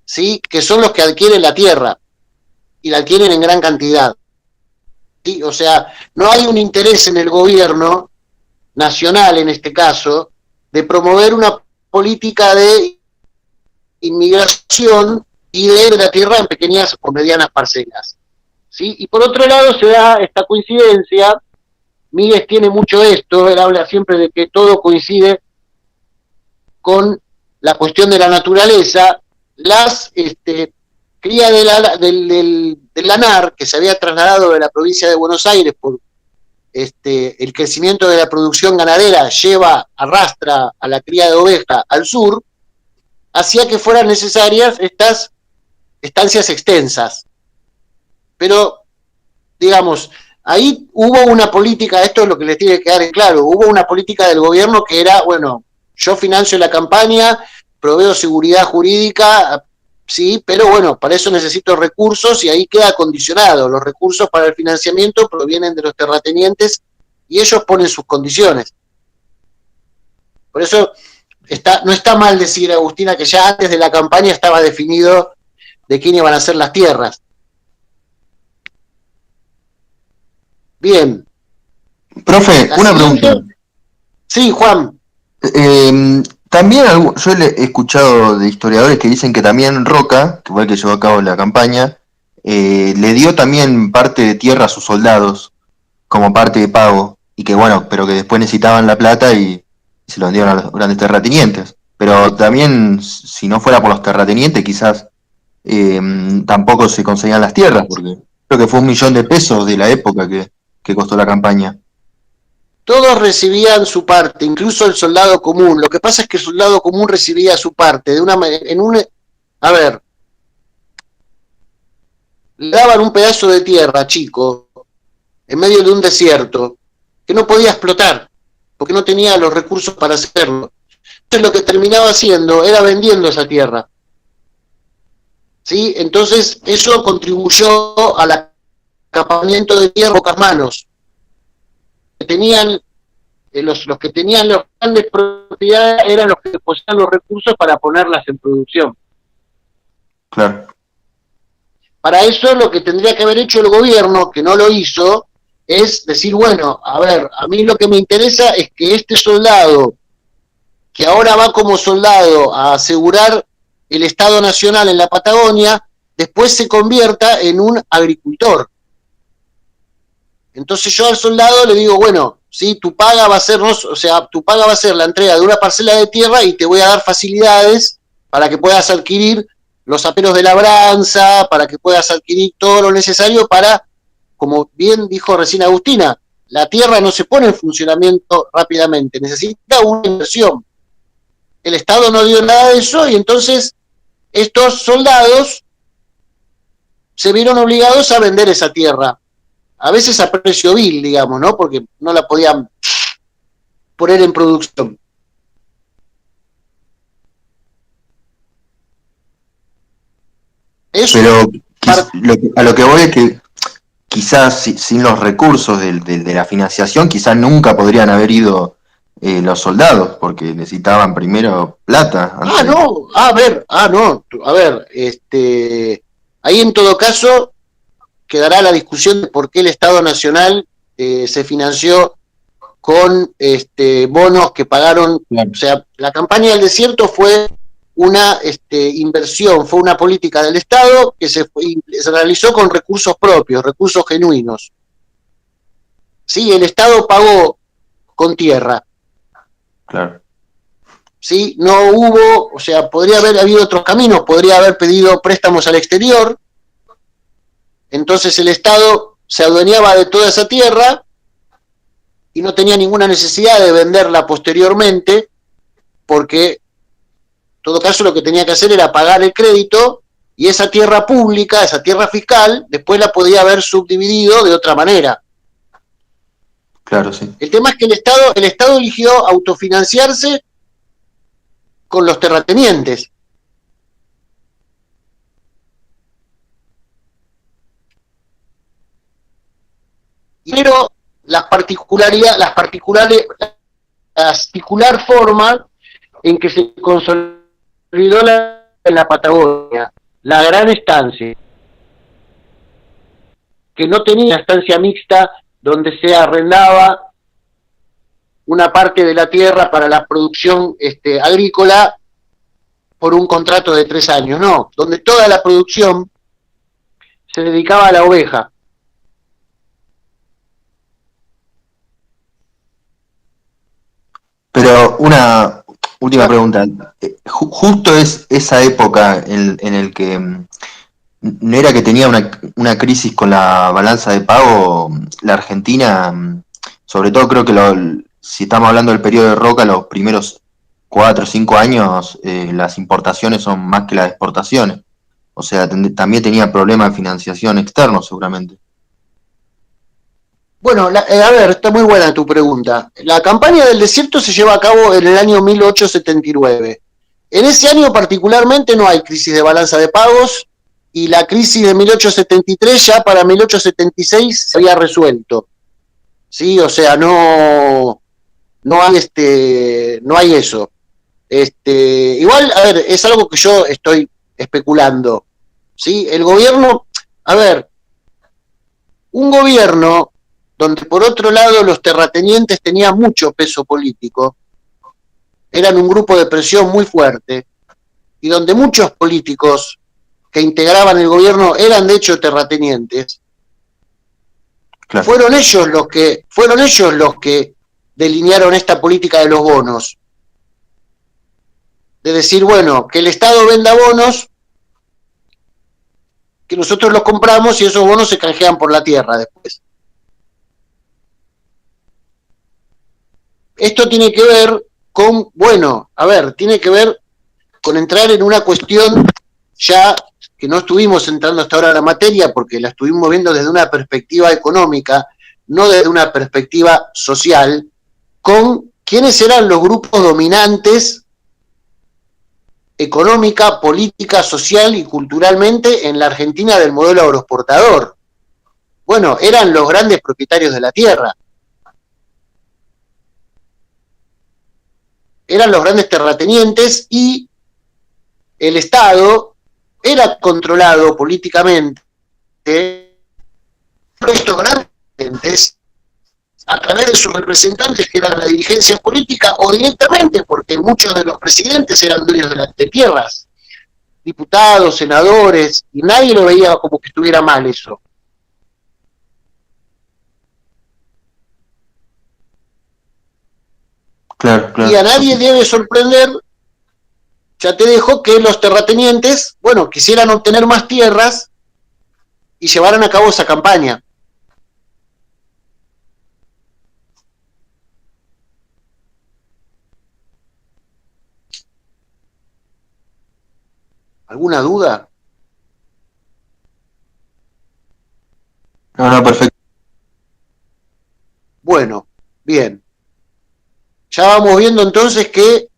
¿sí? Que son los que adquieren la tierra y la adquieren en gran cantidad. ¿Sí? O sea, no hay un interés en el gobierno nacional, en este caso, de promover una política de inmigración y de la tierra en pequeñas o medianas parcelas. ¿Sí? Y por otro lado se da esta coincidencia Míguez tiene mucho de esto, él habla siempre de que todo coincide con la cuestión de la naturaleza, las cría del lanar, que se había trasladado de la provincia de Buenos Aires por el crecimiento de la producción ganadera, arrastra a la cría de oveja al sur, hacía que fueran necesarias estas estancias extensas. Pero, digamos, ahí hubo una política, esto es lo que les tiene que quedar en claro, hubo una política del gobierno que era, bueno, yo financio la campaña, proveo seguridad jurídica, sí, pero bueno, para eso necesito recursos y ahí queda condicionado. Los recursos para el financiamiento provienen de los terratenientes y ellos ponen sus condiciones. Por eso no está mal decir, Agustina, que ya antes de la campaña estaba definido de quién iban a ser las tierras. Bien. Profe, una pregunta. Sí, Juan. También yo he escuchado de historiadores que dicen que también Roca, que fue el que llevó a cabo la campaña, le dio también parte de tierra a sus soldados como parte de pago, y que bueno, pero que después necesitaban la plata y se lo dieron a los grandes terratenientes. Pero también, si no fuera por los terratenientes, quizás tampoco se conseguían las tierras, porque creo que fue $1 millón de pesos de la época que costó la campaña. Todos recibían su parte, incluso el soldado común. Lo que pasa es que el soldado común recibía su parte le daban un pedazo de tierra, chico, en medio de un desierto, que no podía explotar, porque no tenía los recursos para hacerlo. Entonces lo que terminaba haciendo era vendiendo esa tierra. ¿Sí? Entonces eso contribuyó al acapamiento de tierra a pocas manos. Tenían los que tenían las grandes propiedades eran los que poseían los recursos para ponerlas en producción. Claro. Para eso lo que tendría que haber hecho el gobierno, que no lo hizo, es decir, bueno, a ver, a mí lo que me interesa es que este soldado, que ahora va como soldado a asegurar el Estado Nacional en la Patagonia, después se convierta en un agricultor. Entonces yo al soldado le digo, bueno, sí, tu paga va a ser la entrega de una parcela de tierra y te voy a dar facilidades para que puedas adquirir los aperos de labranza, para que puedas adquirir todo lo necesario para, como bien dijo recién Agustina, la tierra no se pone en funcionamiento rápidamente, necesita una inversión. El Estado no dio nada de eso y entonces estos soldados se vieron obligados a vender esa tierra. A veces a precio vil, digamos, ¿no? Porque no la podían poner en producción. Eso. Pero a lo que voy es que quizás sin los recursos de la financiación, quizás nunca podrían haber ido los soldados, porque necesitaban primero plata. Ahí en todo caso quedará la discusión de por qué el Estado Nacional se financió con bonos que pagaron, o sea, la campaña del desierto fue una inversión, fue una política del Estado que se realizó con recursos propios, recursos genuinos. Sí, el Estado pagó con tierra. Claro. Sí, no hubo, o sea, podría haber habido otros caminos, podría haber pedido préstamos al exterior, entonces el Estado se adueñaba de toda esa tierra y no tenía ninguna necesidad de venderla posteriormente, porque en todo caso lo que tenía que hacer era pagar el crédito y esa tierra pública, esa tierra fiscal, después la podía haber subdividido de otra manera. Claro, sí. El tema es que el Estado eligió autofinanciarse con los terratenientes. Pero la particular forma en que se consolidó en la Patagonia, la gran estancia, que no tenía estancia mixta donde se arrendaba una parte de la tierra para la producción agrícola por un contrato de 3 años, no, donde toda la producción se dedicaba a la oveja. Pero una última pregunta. Justo es esa época en el que no era que tenía una crisis con la balanza de pago, la Argentina, sobre todo creo que si estamos hablando del periodo de Roca, los primeros 4 o 5 años, las importaciones son más que las exportaciones. O sea, también tenía problemas de financiación externo, seguramente. Bueno, a ver, está muy buena tu pregunta. La campaña del desierto se lleva a cabo en el año 1879. En ese año particularmente no hay crisis de balanza de pagos y la crisis de 1873 ya para 1876 se había resuelto. Sí, o sea, no hay eso. Igual, a ver, es algo que yo estoy especulando. ¿Sí? El gobierno, a ver, un gobierno donde por otro lado los terratenientes tenían mucho peso político, eran un grupo de presión muy fuerte, y donde muchos políticos que integraban el gobierno eran de hecho terratenientes, claro. fueron ellos los que delinearon esta política de los bonos. De decir, bueno, que el Estado venda bonos, que nosotros los compramos y esos bonos se canjean por la tierra después. Esto tiene que ver con, tiene que ver con entrar en una cuestión ya que no estuvimos entrando hasta ahora en la materia porque la estuvimos viendo desde una perspectiva económica, no desde una perspectiva social, con quiénes eran los grupos dominantes económica, política, social y culturalmente en la Argentina del modelo agroexportador. Bueno, eran los grandes propietarios de la tierra. Eran los grandes terratenientes y el Estado era controlado políticamente por estos grandes terratenientes a través de sus representantes que eran la dirigencia política o directamente porque muchos de los presidentes eran dueños de tierras, diputados, senadores, y nadie lo veía como que estuviera mal eso. Claro, claro. Y a nadie debe sorprender, ya te dejo, que los terratenientes, quisieran obtener más tierras y llevaran a cabo esa campaña. ¿Alguna duda? No, perfecto. Bueno, bien. Ya vamos viendo entonces que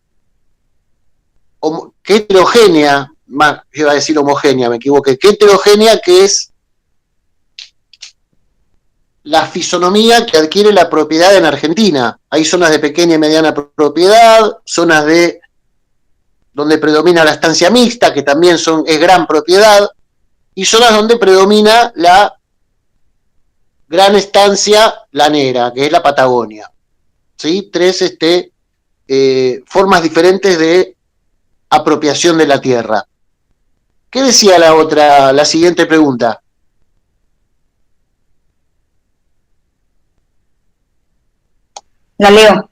heterogénea, más iba a decir homogénea, me equivoqué, que heterogénea que es la fisonomía que adquiere la propiedad en Argentina. Hay zonas de pequeña y mediana propiedad, zonas donde predomina la estancia mixta, que también es gran propiedad, y zonas donde predomina la gran estancia lanera, que es la Patagonia. ¿Sí? 3 formas diferentes de apropiación de la tierra. ¿Qué decía la siguiente pregunta? La leo.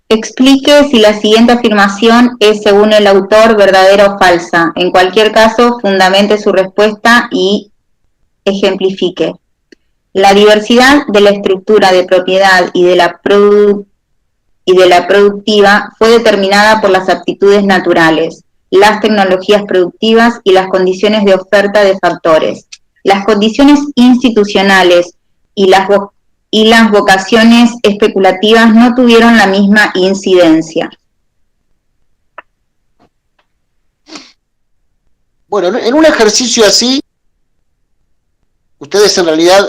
Explique si la siguiente afirmación es, según el autor, verdadera o falsa. En cualquier caso, fundamente su respuesta y ejemplifique. La diversidad de la estructura de propiedad y de la productiva fue determinada por las aptitudes naturales, las tecnologías productivas y las condiciones de oferta de factores. Las condiciones institucionales y las vocaciones especulativas no tuvieron la misma incidencia. Bueno, en un ejercicio así, ustedes en realidad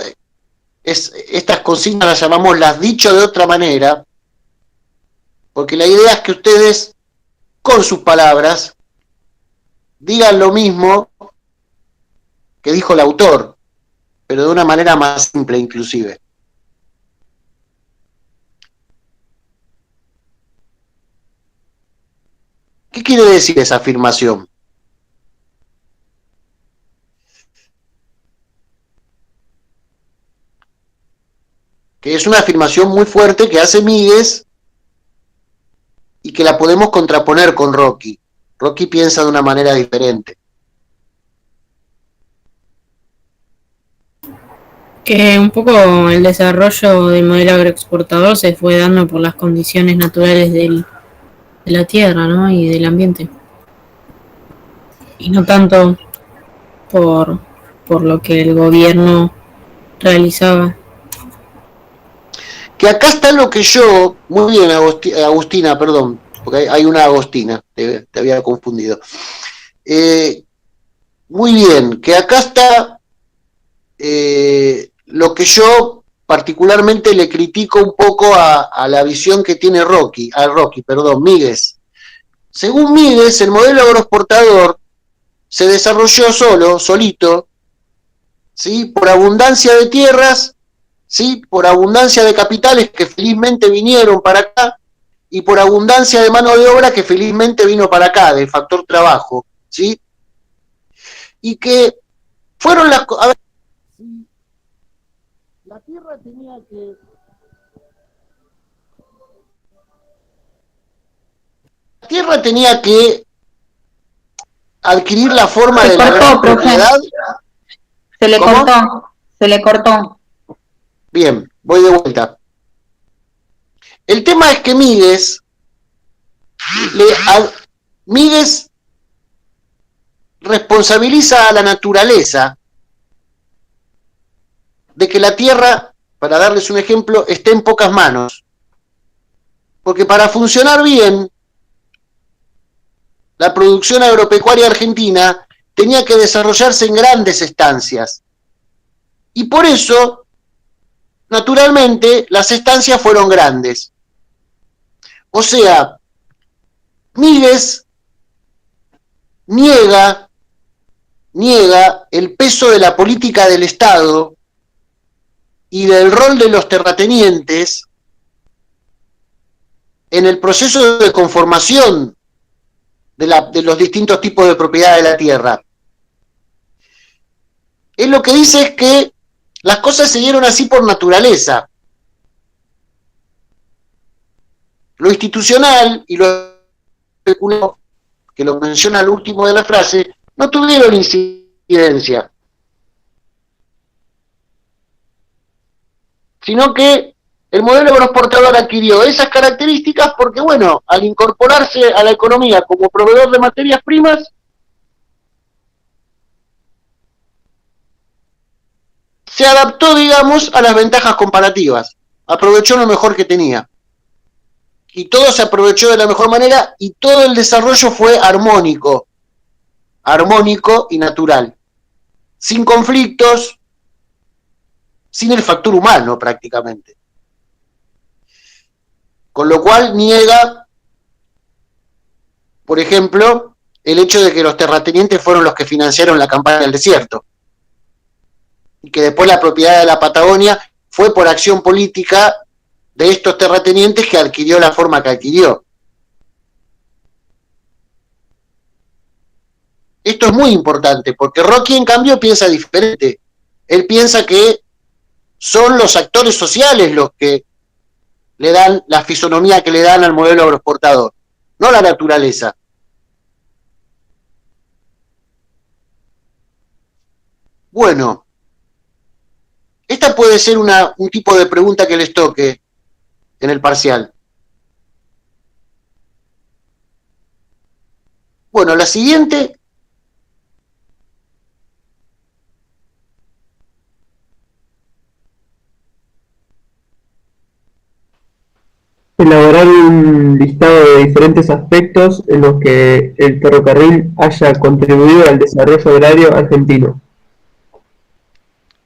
estas consignas las llamamos las dicho de otra manera, porque la idea es que ustedes, con sus palabras, digan lo mismo que dijo el autor, pero de una manera más simple inclusive. ¿Qué quiere decir esa afirmación? que es una afirmación muy fuerte que hace Míguez y que la podemos contraponer con Rocky. Rocky piensa de una manera diferente. Que un poco el desarrollo del modelo agroexportador se fue dando por las condiciones naturales de la tierra, ¿no? Y del ambiente. Y no tanto por lo que el gobierno realizaba. Que acá está lo que yo, muy bien Agustina, perdón, porque hay una Agostina, te había confundido. Muy bien, que acá está lo que yo particularmente le critico un poco a la visión que tiene Míguez. Según Míguez, el modelo agroexportador se desarrolló solito, ¿sí? Por abundancia de tierras, ¿sí? Por abundancia de capitales que felizmente vinieron para acá, y por abundancia de mano de obra que felizmente vino para acá, del factor trabajo, ¿sí? Y que fueron las... A ver, la tierra tenía que... La tierra tenía que adquirir la forma de la gran propiedad. Se le ¿Cómo? se le cortó. Bien, voy de vuelta. El tema es que Míguez responsabiliza a la naturaleza de que la tierra, para darles un ejemplo, esté en pocas manos. Porque para funcionar bien, la producción agropecuaria argentina tenía que desarrollarse en grandes estancias. Y por eso, naturalmente, las estancias fueron grandes. O sea, Míguez niega el peso de la política del Estado y del rol de los terratenientes en el proceso de conformación de los distintos tipos de propiedad de la tierra. Él lo que dice es que las cosas se dieron así por naturaleza. Lo institucional y lo especulativo, que lo menciona al último de la frase, no tuvieron incidencia, sino que el modelo agroexportador adquirió esas características porque, bueno, al incorporarse a la economía como proveedor de materias primas, se adaptó, digamos, a las ventajas comparativas, aprovechó lo mejor que tenía. Y todo se aprovechó de la mejor manera y todo el desarrollo fue armónico y natural, sin conflictos, sin el factor humano prácticamente. Con lo cual niega, por ejemplo, el hecho de que los terratenientes fueron los que financiaron la campaña del desierto. Y que después la propiedad de la Patagonia fue por acción política de estos terratenientes que adquirió la forma que adquirió. Esto es muy importante, porque Rocky, en cambio, piensa diferente. Él piensa que son los actores sociales los que le dan la fisonomía que le dan al modelo agroexportador, no la naturaleza. Bueno, esta puede ser un tipo de pregunta que les toque en el parcial. Bueno, la siguiente. Elaborar un listado de diferentes aspectos en los que el ferrocarril haya contribuido al desarrollo agrario argentino.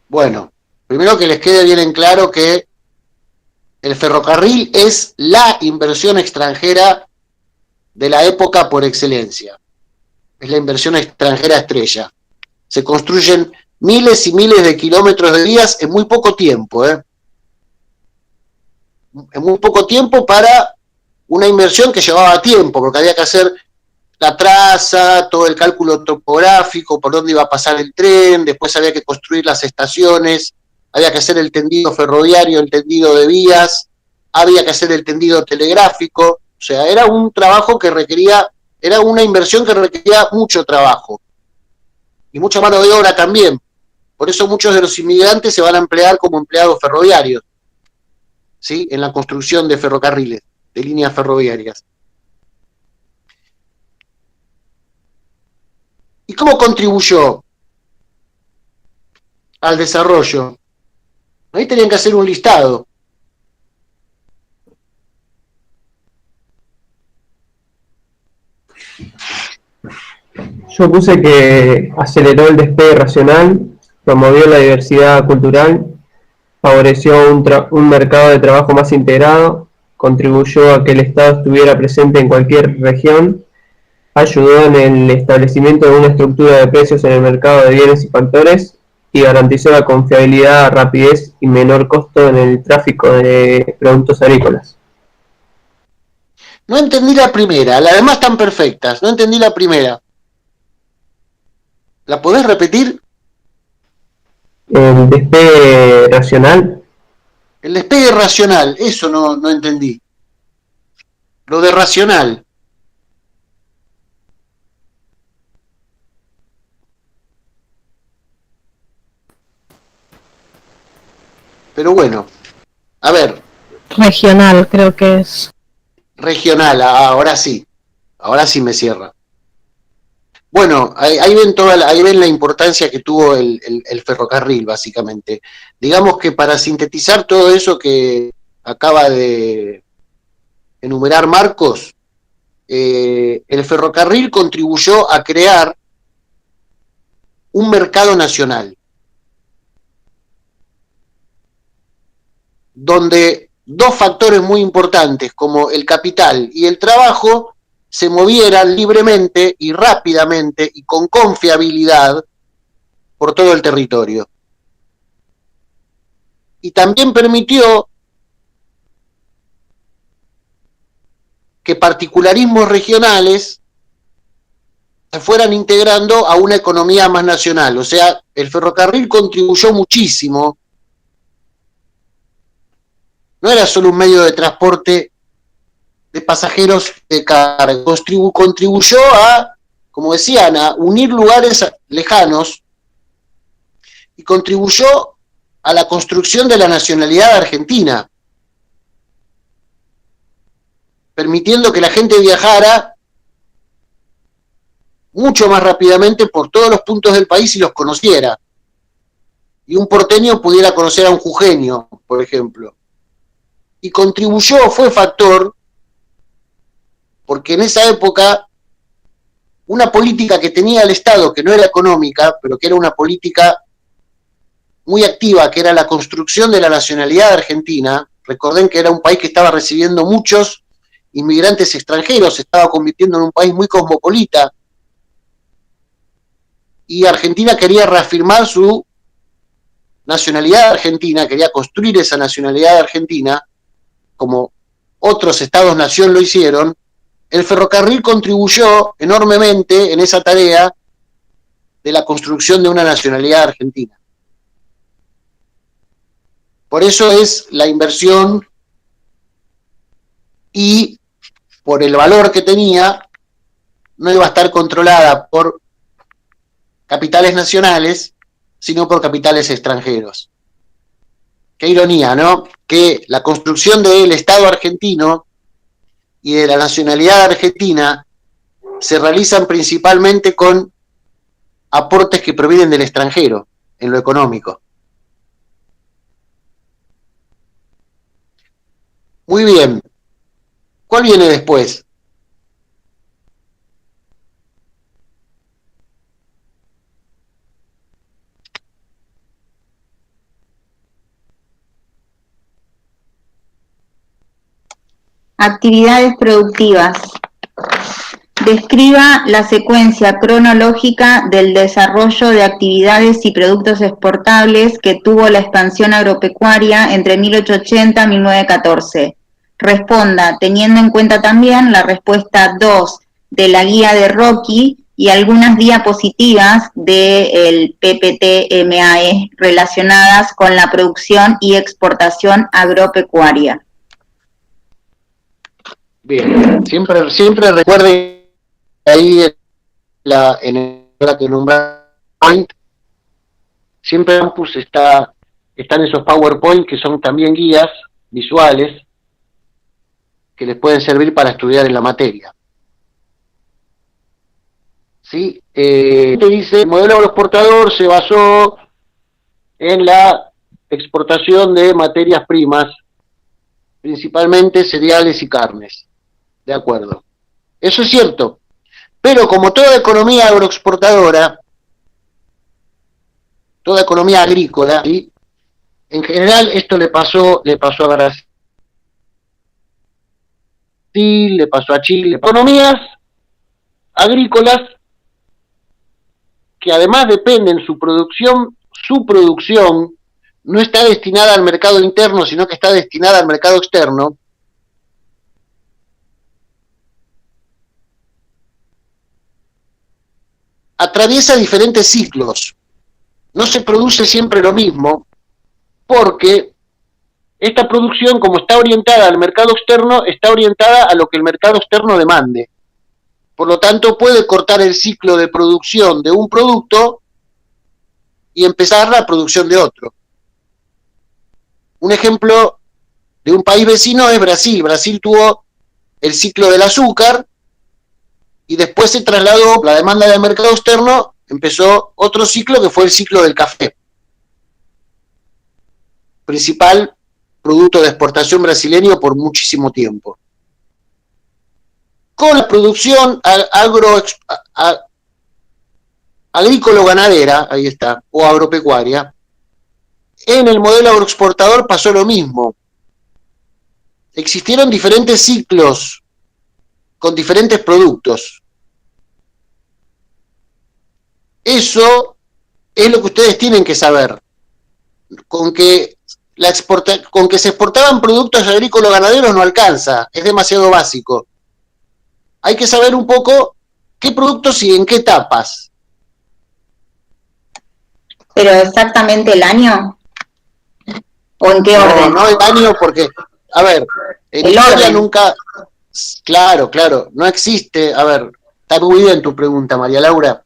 Bueno, primero que les quede bien en claro que el ferrocarril es la inversión extranjera de la época por excelencia. Es la inversión extranjera estrella. Se construyen miles y miles de kilómetros de vías en muy poco tiempo, En muy poco tiempo para una inversión que llevaba tiempo, porque había que hacer la traza, todo el cálculo topográfico, por dónde iba a pasar el tren, después había que construir las estaciones, había que hacer el tendido ferroviario, el tendido de vías, había que hacer el tendido telegráfico, o sea, era un trabajo que requería, era una inversión que requería mucho trabajo y mucha mano de obra también. Por eso muchos de los inmigrantes se van a emplear como empleados ferroviarios, ¿sí? En la construcción de ferrocarriles, de líneas ferroviarias. ¿Y cómo contribuyó al desarrollo? Ahí tenían que hacer un listado. Yo puse que aceleró el despegue racional, promovió la diversidad cultural, favoreció un mercado de trabajo más integrado, contribuyó a que el Estado estuviera presente en cualquier región, ayudó en el establecimiento de una estructura de precios en el mercado de bienes y factores y garantizó la confiabilidad, rapidez y menor costo en el tráfico de productos agrícolas. No entendí la primera, las demás están perfectas, no entendí la primera. ¿La podés repetir? El despegue racional. El despegue racional, eso no entendí. Lo de racional. Pero bueno, a ver. Regional, creo que es. Regional, ahora sí me cierra. Bueno, ahí ven la importancia que tuvo el ferrocarril, básicamente. Digamos que para sintetizar todo eso que acaba de enumerar Marcos, el ferrocarril contribuyó a crear un mercado nacional, donde dos factores muy importantes como el capital y el trabajo se movieran libremente y rápidamente y con confiabilidad por todo el territorio. Y también permitió que particularismos regionales se fueran integrando a una economía más nacional. O sea, el ferrocarril contribuyó muchísimo. No era solo un medio de transporte de pasajeros de carga, contribuyó a, como decían, a unir lugares lejanos y contribuyó a la construcción de la nacionalidad argentina, permitiendo que la gente viajara mucho más rápidamente por todos los puntos del país y los conociera. Y un porteño pudiera conocer a un jujeño, por ejemplo. Y contribuyó, fue factor, porque en esa época una política que tenía el Estado, que no era económica, pero que era una política muy activa, que era la construcción de la nacionalidad argentina. Recuerden que era un país que estaba recibiendo muchos inmigrantes extranjeros, se estaba convirtiendo en un país muy cosmopolita, y Argentina quería reafirmar su nacionalidad argentina, quería construir esa nacionalidad argentina, como otros estados-nación lo hicieron. El ferrocarril contribuyó enormemente en esa tarea de la construcción de una nacionalidad argentina. Por eso es la inversión, y por el valor que tenía, no iba a estar controlada por capitales nacionales, sino por capitales extranjeros. Qué ironía, ¿no? Que la construcción del Estado argentino y de la nacionalidad argentina se realizan principalmente con aportes que provienen del extranjero, en lo económico. Muy bien. ¿Cuál viene después? Actividades productivas. Describa la secuencia cronológica del desarrollo de actividades y productos exportables que tuvo la expansión agropecuaria entre 1880 y 1914. Responda, teniendo en cuenta también la respuesta 2 de la guía de Rocky, y algunas diapositivas del PPT-MAE relacionadas con la producción y exportación agropecuaria. Bien, siempre recuerde ahí en la que nombra Point, siempre en Campus están esos PowerPoint que son también guías visuales que les pueden servir para estudiar en la materia. ¿Sí? Dice, el modelo agroexportador se basó en la exportación de materias primas, principalmente cereales y carnes. De acuerdo. Eso es cierto. Pero como toda economía agroexportadora, toda economía agrícola, ¿sí? En general esto le pasó a Brasil, le pasó a Chile, economías agrícolas que además dependen su producción no está destinada al mercado interno, sino que está destinada al mercado externo. Atraviesa diferentes ciclos. No se produce siempre lo mismo, porque esta producción, como está orientada al mercado externo, está orientada a lo que el mercado externo demande. Por lo tanto, puede cortar el ciclo de producción de un producto y empezar la producción de otro. Un ejemplo de un país vecino es Brasil. Brasil tuvo el ciclo del azúcar y después se trasladó la demanda del mercado externo, empezó otro ciclo que fue el ciclo del café. Principal producto de exportación brasileño por muchísimo tiempo. Con la producción agrícola-ganadera, ahí está, o agropecuaria, en el modelo agroexportador pasó lo mismo. Existieron diferentes ciclos con diferentes productos. Eso es lo que ustedes tienen que saber. Con que se exportaban productos agrícolas ganaderos no alcanza, es demasiado básico. Hay que saber un poco qué productos y en qué etapas. ¿Pero exactamente el año? ¿O en qué orden? No el año porque, a ver, en historia nunca... Claro, no existe... A ver, está muy bien tu pregunta, María Laura.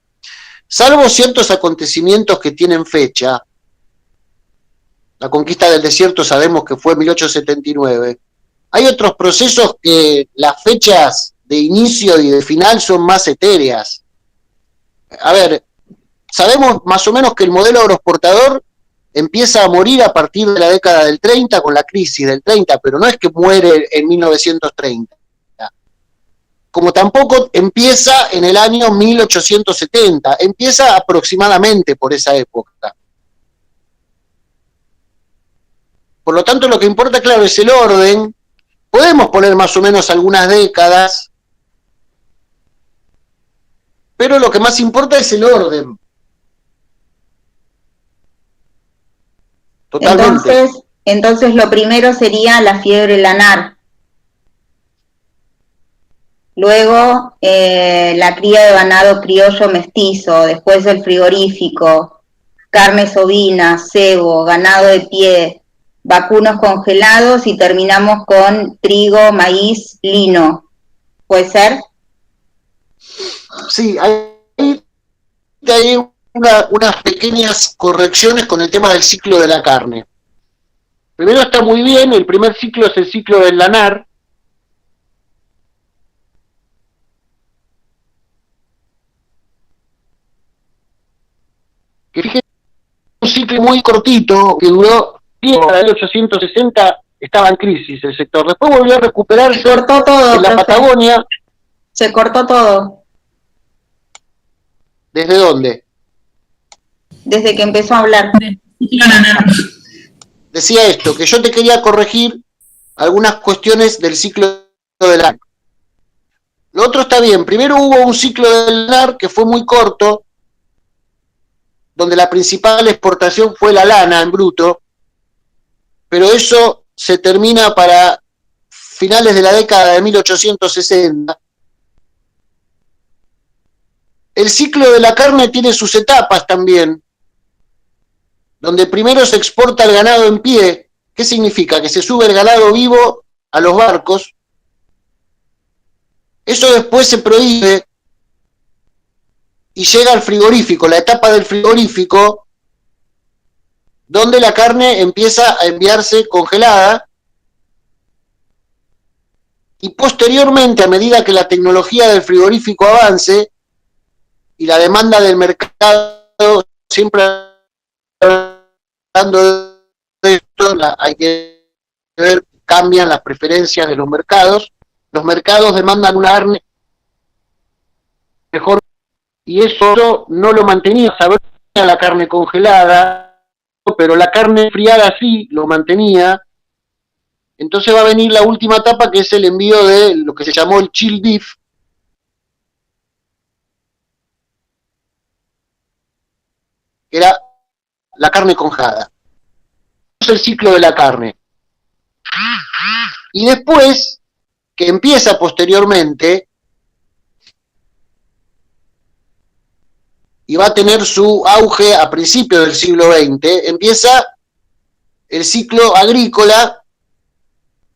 Salvo ciertos acontecimientos que tienen fecha, la conquista del desierto sabemos que fue en 1879, hay otros procesos que las fechas de inicio y de final son más etéreas. A ver, sabemos más o menos que el modelo agroexportador empieza a morir a partir de la década del 30 con la crisis del 30, pero no es que muere en 1930. Como tampoco empieza en el año 1870, empieza aproximadamente por esa época. Por lo tanto, lo que importa, claro, es el orden. Podemos poner más o menos algunas décadas, pero lo que más importa es el orden. Totalmente. Entonces lo primero sería la fiebre lanar. Luego la cría de ganado criollo mestizo, después el frigorífico, carnes ovinas, cebo, ganado de pie, vacunos congelados y terminamos con trigo, maíz, lino. ¿Puede ser? Sí, hay unas pequeñas correcciones con el tema del ciclo de la carne. Primero está muy bien, el primer ciclo es el ciclo del lanar. Que fíjense, un ciclo muy cortito que duró hasta el 1860, estaba en crisis el sector. Después volvió a recuperarse. Se cortó todo, en la Patagonia. Se cortó todo. ¿Desde dónde? Desde que empezó a hablar. Decía esto, que yo te quería corregir algunas cuestiones del ciclo del lanar. Lo otro está bien. Primero hubo un ciclo del lanar que fue muy corto, donde la principal exportación fue la lana en bruto, pero eso se termina para finales de la década de 1860. el ciclo de la carne tiene sus etapas también, donde primero se exporta el ganado en pie. ¿Qué significa? Que se sube el ganado vivo a los barcos. Eso después se prohíbe y llega al frigorífico, la etapa del frigorífico, donde la carne empieza a enviarse congelada, y posteriormente, a medida que la tecnología del frigorífico avance y la demanda del mercado, siempre hablando de esto, hay que ver, cambian las preferencias de los mercados demandan una carne mejor, y eso no lo mantenía, saber la carne congelada, pero la carne enfriada sí lo mantenía. Entonces va a venir la última etapa, que es el envío de lo que se llamó el chill beef, que era la carne congelada. Es el ciclo de la carne. Y después, que empieza posteriormente, y va a tener su auge a principios del siglo XX, empieza el ciclo agrícola,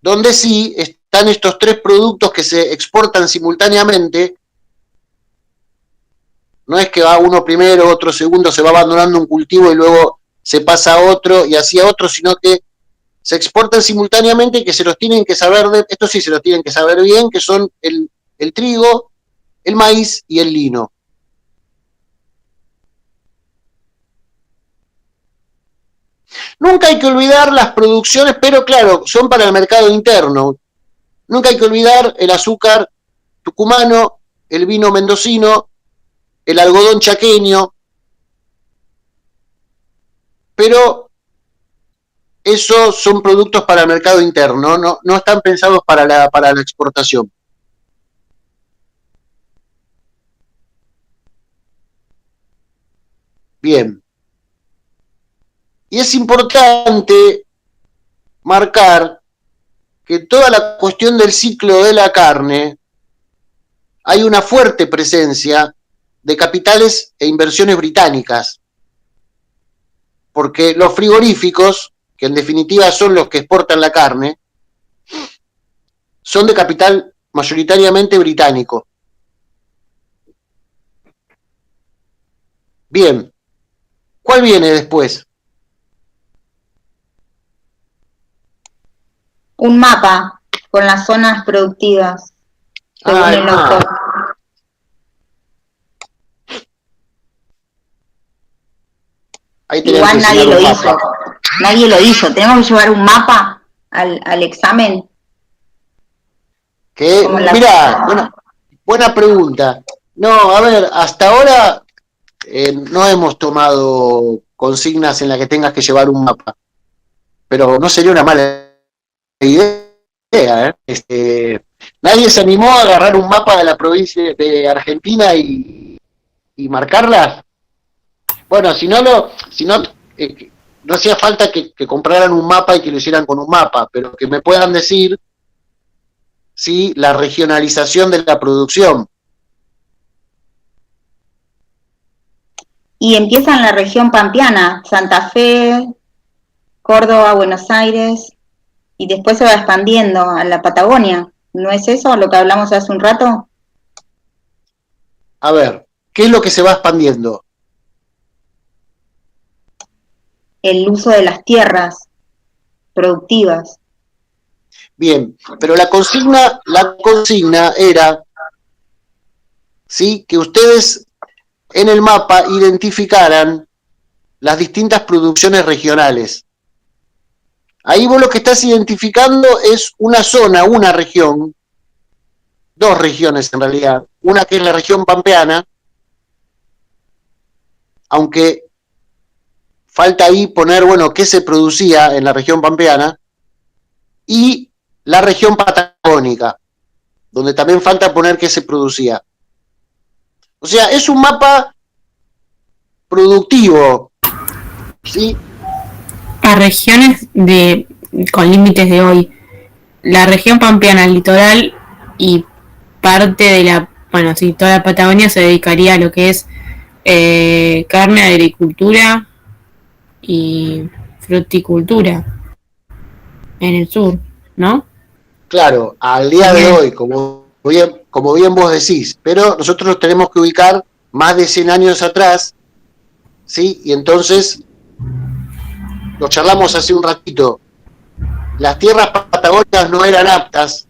donde sí están estos tres productos que se exportan simultáneamente. No es que va uno primero, otro segundo, se va abandonando un cultivo y luego se pasa a otro y así a otro, sino que se exportan simultáneamente y que se los tienen que saber, esto sí se los tienen que saber bien, que son el trigo, el maíz y el lino. Nunca hay que olvidar las producciones, pero claro, son para el mercado interno. Nunca hay que olvidar el azúcar tucumano, el vino mendocino, el algodón chaqueño, pero esos son productos para el mercado interno, no están pensados para la exportación. Bien. Y es importante marcar que toda la cuestión del ciclo de la carne, hay una fuerte presencia de capitales e inversiones británicas, porque los frigoríficos, que en definitiva son los que exportan la carne, son de capital mayoritariamente británico. Bien, ¿cuál viene después? Un mapa con las zonas productivas, según el autor. Igual nadie lo hizo. Nadie lo hizo. Tenemos que llevar un mapa al examen. Mira, buena pregunta. No, a ver, hasta ahora no hemos tomado consignas en las que tengas que llevar un mapa, pero no sería una mala idea, ¿eh? Nadie se animó a agarrar un mapa de la provincia de Argentina y marcarlas. Bueno, si no hacía falta que compraran un mapa y que lo hicieran con un mapa, pero que me puedan decir si la regionalización de la producción. Y empieza en la región pampeana, Santa Fe, Córdoba, Buenos Aires, y después se va expandiendo a la Patagonia. ¿No es eso lo que hablamos hace un rato? A ver, ¿qué es lo que se va expandiendo? El uso de las tierras productivas. Bien, pero la consigna era, ¿sí?, que ustedes en el mapa identificaran las distintas producciones regionales. Ahí vos lo que estás identificando es una zona, una región, dos regiones en realidad, una que es la región pampeana, aunque falta ahí poner, bueno, qué se producía en la región pampeana, y la región patagónica, donde también falta poner qué se producía. O sea, es un mapa productivo, ¿sí? A regiones con límites de hoy. La región pampeana, el litoral y parte de la bueno, sí, toda la Patagonia se dedicaría a lo que es carne, agricultura y fruticultura en el sur, ¿no? Claro, al día de hoy, como bien vos decís, pero nosotros nos tenemos que ubicar más de 100 años atrás, ¿sí? Y entonces, lo charlamos hace un ratito, las tierras patagónicas no eran aptas,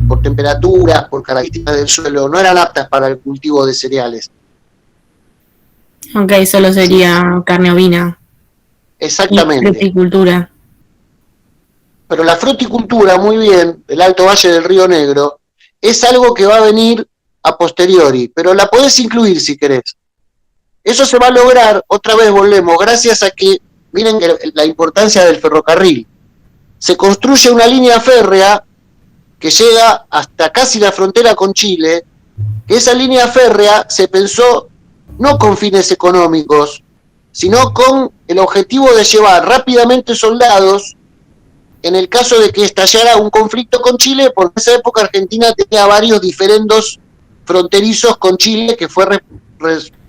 por temperaturas, por características del suelo, no eran aptas para el cultivo de cereales. Ok, solo sería carne ovina. Exactamente. Y fruticultura. Pero la fruticultura, muy bien, del Alto Valle del Río Negro, es algo que va a venir a posteriori, pero la podés incluir si querés. Eso se va a lograr, otra vez volvemos, gracias a que, miren la importancia del ferrocarril. Se construye una línea férrea que llega hasta casi la frontera con Chile, que esa línea férrea se pensó no con fines económicos, sino con el objetivo de llevar rápidamente soldados en el caso de que estallara un conflicto con Chile, porque en esa época Argentina tenía varios diferendos fronterizos con Chile, que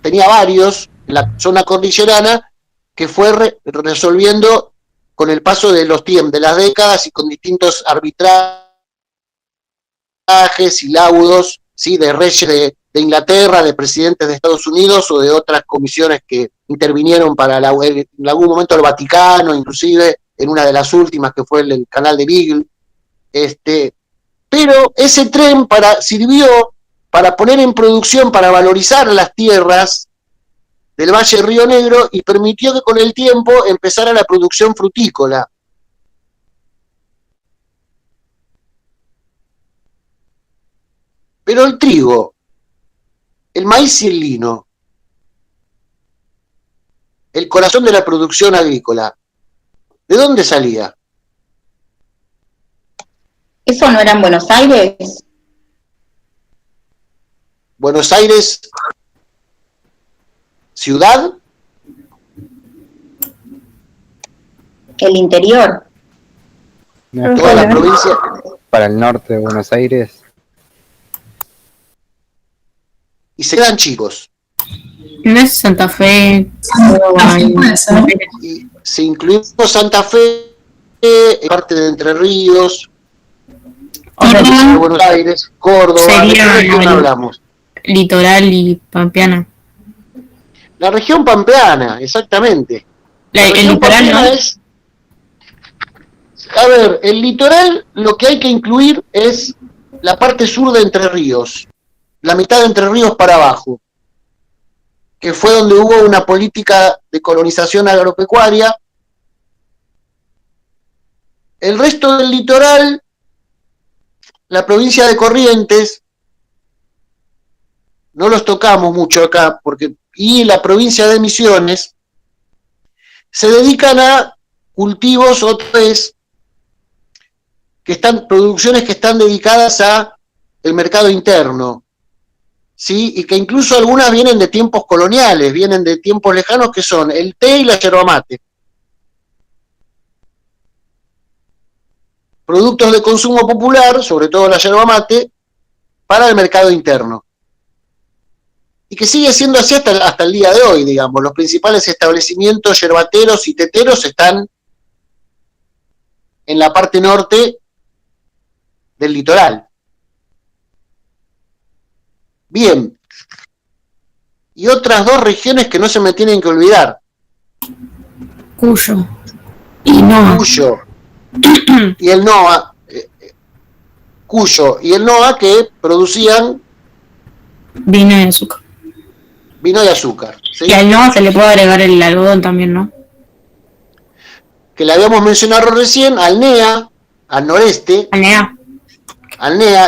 tenía varios en la zona cordillerana, que fue resolviendo con el paso de los tiempos, de las décadas y con distintos arbitrajes y laudos, ¿sí? De reyes de Inglaterra, de presidentes de Estados Unidos o de otras comisiones que intervinieron para en algún momento el Vaticano, inclusive en una de las últimas que fue el canal de Beagle. Pero ese tren sirvió para poner en producción, para valorizar las tierras del Valle Río Negro y permitió que con el tiempo empezara la producción frutícola. Pero el trigo, el maíz y el lino, el corazón de la producción agrícola, ¿de dónde salía? ¿Eso no era en Buenos Aires? Buenos Aires, ciudad. El interior. Toda la provincia. Para el norte de Buenos Aires. Y se quedan chicos. No es Santa Fe. Y se incluyó Santa Fe, parte de Entre Ríos, de Buenos Aires, Córdoba. ¿De qué región hablamos? Litoral y pampeana. La región pampeana, exactamente. El litoral no es. A ver, el litoral lo que hay que incluir es la parte sur de Entre Ríos, la mitad de Entre Ríos para abajo, que fue donde hubo una política de colonización agropecuaria. El resto del litoral, la provincia de Corrientes, no los tocamos mucho acá, y la provincia de Misiones, se dedican a cultivos otra vez, producciones que están dedicadas a el mercado interno, ¿sí? Y que incluso algunas vienen de tiempos coloniales, vienen de tiempos lejanos, que son el té y la yerba mate. Productos de consumo popular, sobre todo la yerba mate, para el mercado interno. Y que sigue siendo así hasta el día de hoy, digamos. Los principales establecimientos yerbateros y teteros están en la parte norte del litoral. Bien. Y otras dos regiones que no se me tienen que olvidar. Cuyo. Y Noa. Cuyo. Y el Noa. Cuyo y el Noa, que producían vino y azúcar. Vino y azúcar. ¿Sí? Y al Noa se le puede agregar el algodón también, ¿no? Que le habíamos mencionado recién, al NEA, al noreste. Al NEA.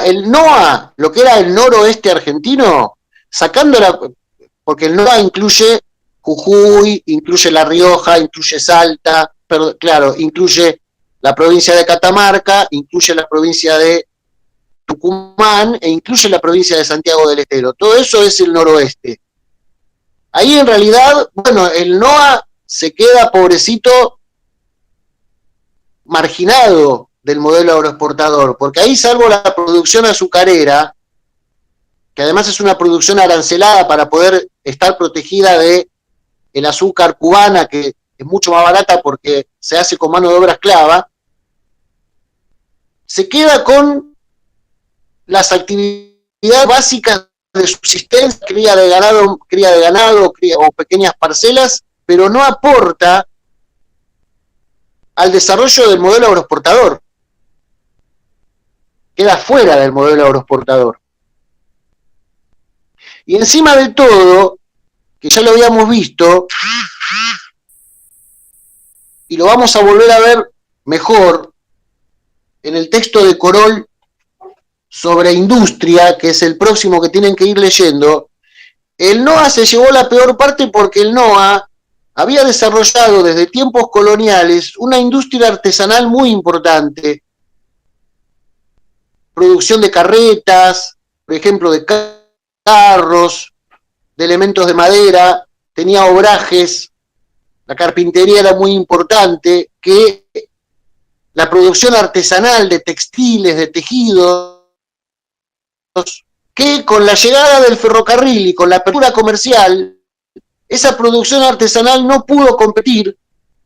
El NOA, lo que era el noroeste argentino, porque el NOA incluye Jujuy, incluye La Rioja, incluye Salta, pero claro, incluye la provincia de Catamarca, incluye la provincia de Tucumán e incluye la provincia de Santiago del Estero. Todo eso es el noroeste. Ahí en realidad, bueno, el NOA se queda, pobrecito, marginado del modelo agroexportador, porque ahí, salvo la producción azucarera, que además es una producción arancelada para poder estar protegida de el azúcar cubana, que es mucho más barata porque se hace con mano de obra esclava, se queda con las actividades básicas de subsistencia, cría de ganado o pequeñas parcelas, pero no aporta al desarrollo del modelo agroexportador. Queda fuera del modelo agroexportador. Y encima de todo, que ya lo habíamos visto, y lo vamos a volver a ver mejor en el texto de Corol sobre industria, que es el próximo que tienen que ir leyendo, el NOA se llevó la peor parte porque el NOA había desarrollado desde tiempos coloniales una industria artesanal muy importante, producción de carretas, por ejemplo, de carros, de elementos de madera, tenía obrajes, la carpintería era muy importante, que la producción artesanal de textiles, de tejidos, que con la llegada del ferrocarril y con la apertura comercial, esa producción artesanal no pudo competir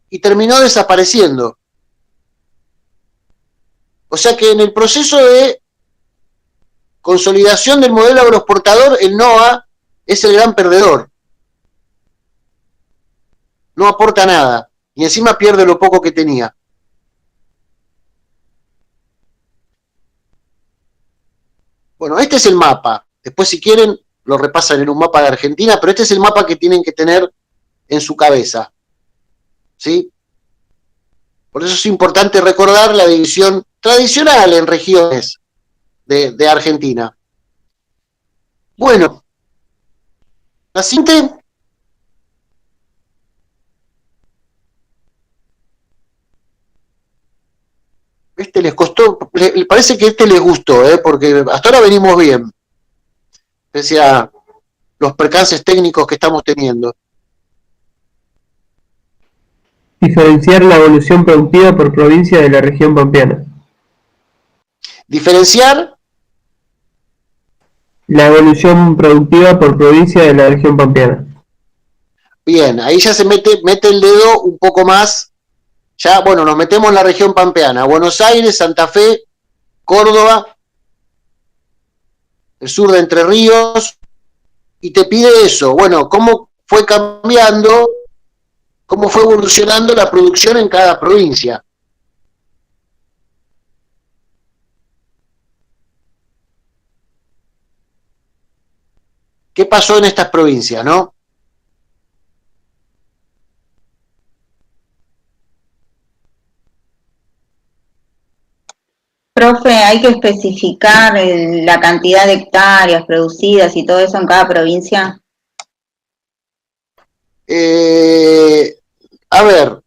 y terminó desapareciendo. O sea que en el proceso de consolidación del modelo agroexportador, el NOA es el gran perdedor. No aporta nada y encima pierde lo poco que tenía. Bueno, este es el mapa. Después, si quieren, lo repasan en un mapa de Argentina, pero este es el mapa que tienen que tener en su cabeza. ¿Sí? Por eso es importante recordar la división tradicional en regiones de Argentina. Bueno, la siguiente. Este les costó, parece que este les gustó, porque hasta ahora venimos bien, pese a los percances técnicos que estamos teniendo. Diferenciar la evolución productiva por provincia de la región pampeana. Diferenciar la evolución productiva por provincia de la región pampeana. Bien, ahí ya se mete el dedo un poco más. Ya, bueno, nos metemos en la región pampeana, Buenos Aires, Santa Fe, Córdoba, el sur de Entre Ríos, y te pide eso, bueno, cómo fue cambiando, cómo fue evolucionando la producción en cada provincia. ¿Qué pasó en estas provincias, no? Profe, hay que especificar la cantidad de hectáreas producidas y todo eso en cada provincia. A ver,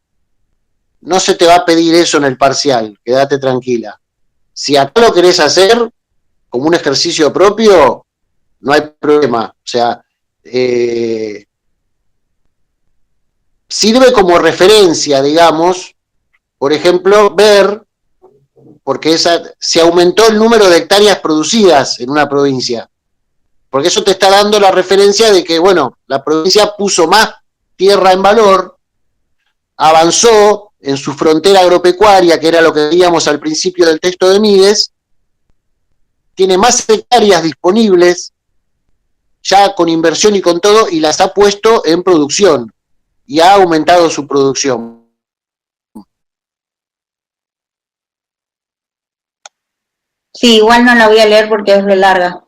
no se te va a pedir eso en el parcial, quédate tranquila. Si acá lo querés hacer como un ejercicio propio, no hay problema. O sea, sirve como referencia, digamos, por ejemplo, ver, porque se aumentó el número de hectáreas producidas en una provincia. Porque eso te está dando la referencia de que, bueno, la provincia puso más tierra en valor, avanzó en su frontera agropecuaria, que era lo que veíamos al principio del texto de Míguez, tiene más hectáreas disponibles, ya con inversión y con todo, y las ha puesto en producción, y ha aumentado su producción. Sí, igual no la voy a leer porque es re larga.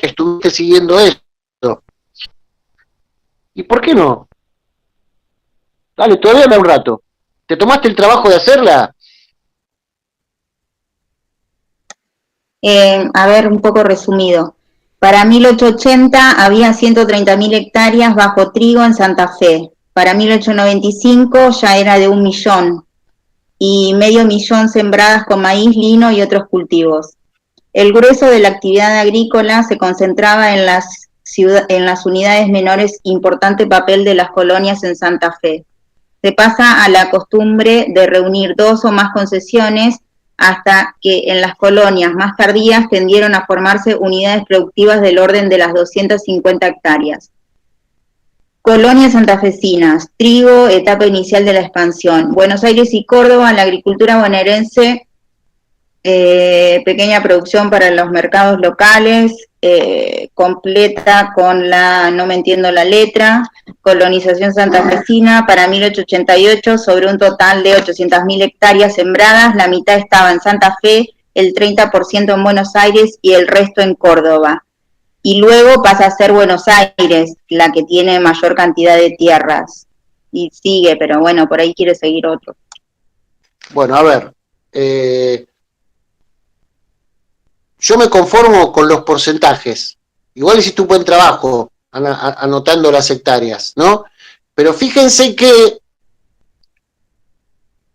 Estuviste siguiendo esto. ¿Y por qué no? Dale, todavía da un rato. ¿Te tomaste el trabajo de hacerla? A ver, un poco resumido. Para 1880 había 130.000 hectáreas bajo trigo en Santa Fe. Para 1895 ya era de 1 millón. Y 500.000 sembradas con maíz, lino y otros cultivos. El grueso de la actividad agrícola se concentraba en las unidades menores, importante papel de las colonias en Santa Fe. Se pasa a la costumbre de reunir 2 o más concesiones hasta que en las colonias más tardías tendieron a formarse unidades productivas del orden de las 250 hectáreas. Colonias santafesinas, trigo, etapa inicial de la expansión. Buenos Aires y Córdoba, la agricultura bonaerense, pequeña producción para los mercados locales, completa con la, no me entiendo la letra, colonización santafesina para 1888 sobre un total de 800.000 hectáreas sembradas, la mitad estaba en Santa Fe, el 30% en Buenos Aires y el resto en Córdoba. Y luego pasa a ser Buenos Aires la que tiene mayor cantidad de tierras. Y sigue, pero bueno, por ahí quiere seguir otro. Bueno, a ver, yo me conformo con los porcentajes. Igual hiciste un buen trabajo anotando las hectáreas, ¿no? Pero fíjense que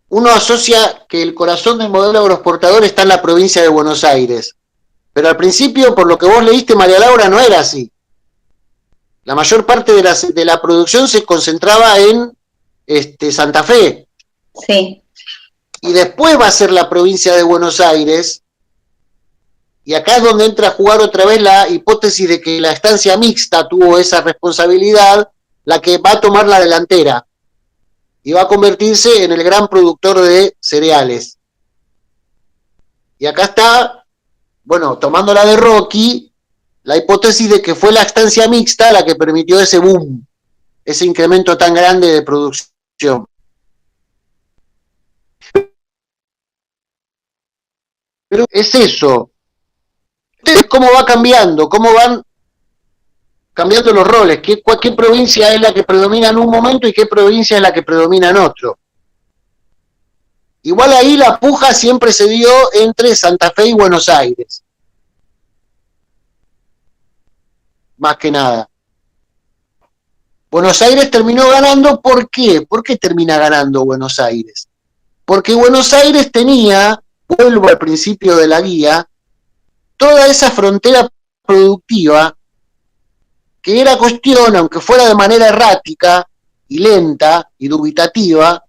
uno asocia que el corazón del modelo agroexportador está en la provincia de Buenos Aires. Pero al principio, por lo que vos leíste, María Laura, no era así. La mayor parte de la producción se concentraba en Santa Fe. Sí. Y después va a ser la provincia de Buenos Aires. Y acá es donde entra a jugar otra vez la hipótesis de que la estancia mixta tuvo esa responsabilidad, la que va a tomar la delantera. Y va a convertirse en el gran productor de cereales. Y acá está, bueno, tomándola de Rocky, la hipótesis de que fue la estancia mixta la que permitió ese boom, ese incremento tan grande de producción. Pero es eso. Entonces, ¿cómo va cambiando? ¿Cómo van cambiando los roles? ¿Qué provincia es la que predomina en un momento y qué provincia es la que predomina en otro? Igual ahí la puja siempre se dio entre Santa Fe y Buenos Aires. Más que nada. Buenos Aires terminó ganando, ¿por qué? ¿Por qué termina ganando Buenos Aires? Porque Buenos Aires tenía, vuelvo al principio de la guía, toda esa frontera productiva que era cuestión, aunque fuera de manera errática y lenta y dubitativa,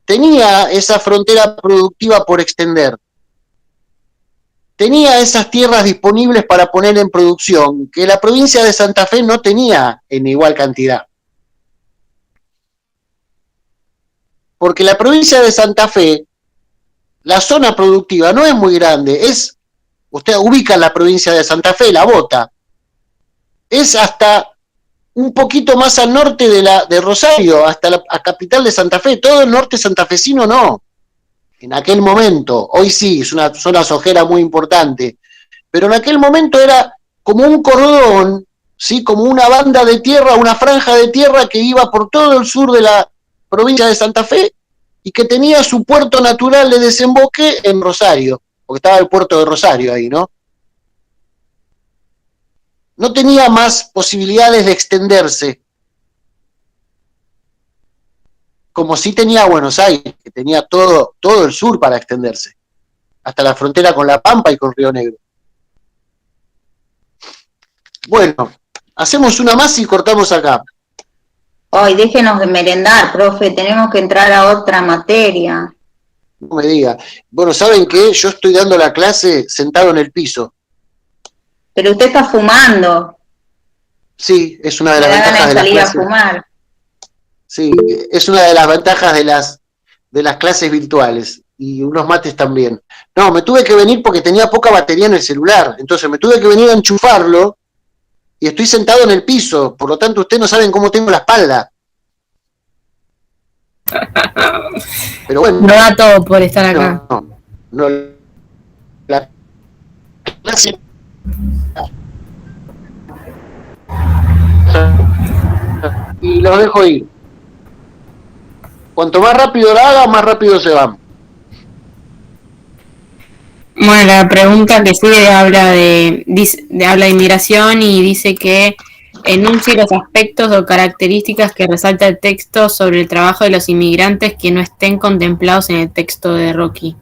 tenía esa frontera productiva por extender. Tenía esas tierras disponibles para poner en producción, que la provincia de Santa Fe no tenía en igual cantidad. Porque la provincia de Santa Fe, la zona productiva no es muy grande, usted ubica la provincia de Santa Fe, La Bota, es hasta un poquito más al norte de Rosario, hasta la capital de Santa Fe. Todo el norte santafesino no. En aquel momento, hoy sí, es una zona sojera muy importante, pero en aquel momento era como un cordón, ¿sí? Como una banda de tierra, una franja de tierra que iba por todo el sur de la provincia de Santa Fe y que tenía su puerto natural de desemboque en Rosario, porque estaba el puerto de Rosario ahí, ¿no? No tenía más posibilidades de extenderse, como sí tenía Buenos Aires, que tenía todo el sur para extenderse, hasta la frontera con La Pampa y con Río Negro. Bueno, hacemos una más y cortamos acá. Ay, déjenos de merendar, profe, tenemos que entrar a otra materia. No me diga. Bueno, ¿saben qué? Yo estoy dando la clase sentado en el piso. Pero usted está fumando. Sí, es una de las ventajas de la salir a clase. fumar. Sí, es una de las ventajas de las clases virtuales. Y unos mates también. No, me tuve que venir porque tenía poca batería en el celular. Entonces me tuve que venir a enchufarlo y estoy sentado en el piso. Por lo tanto, ustedes no saben cómo tengo la espalda. Pero bueno. No da todo por estar acá. No, la clase... Y los dejo ir. Cuanto más rápido la haga, más rápido se van. Bueno, la pregunta que sigue habla de inmigración y dice que enuncie los aspectos o características que resalta el texto sobre el trabajo de los inmigrantes que no estén contemplados en el texto de Rocky.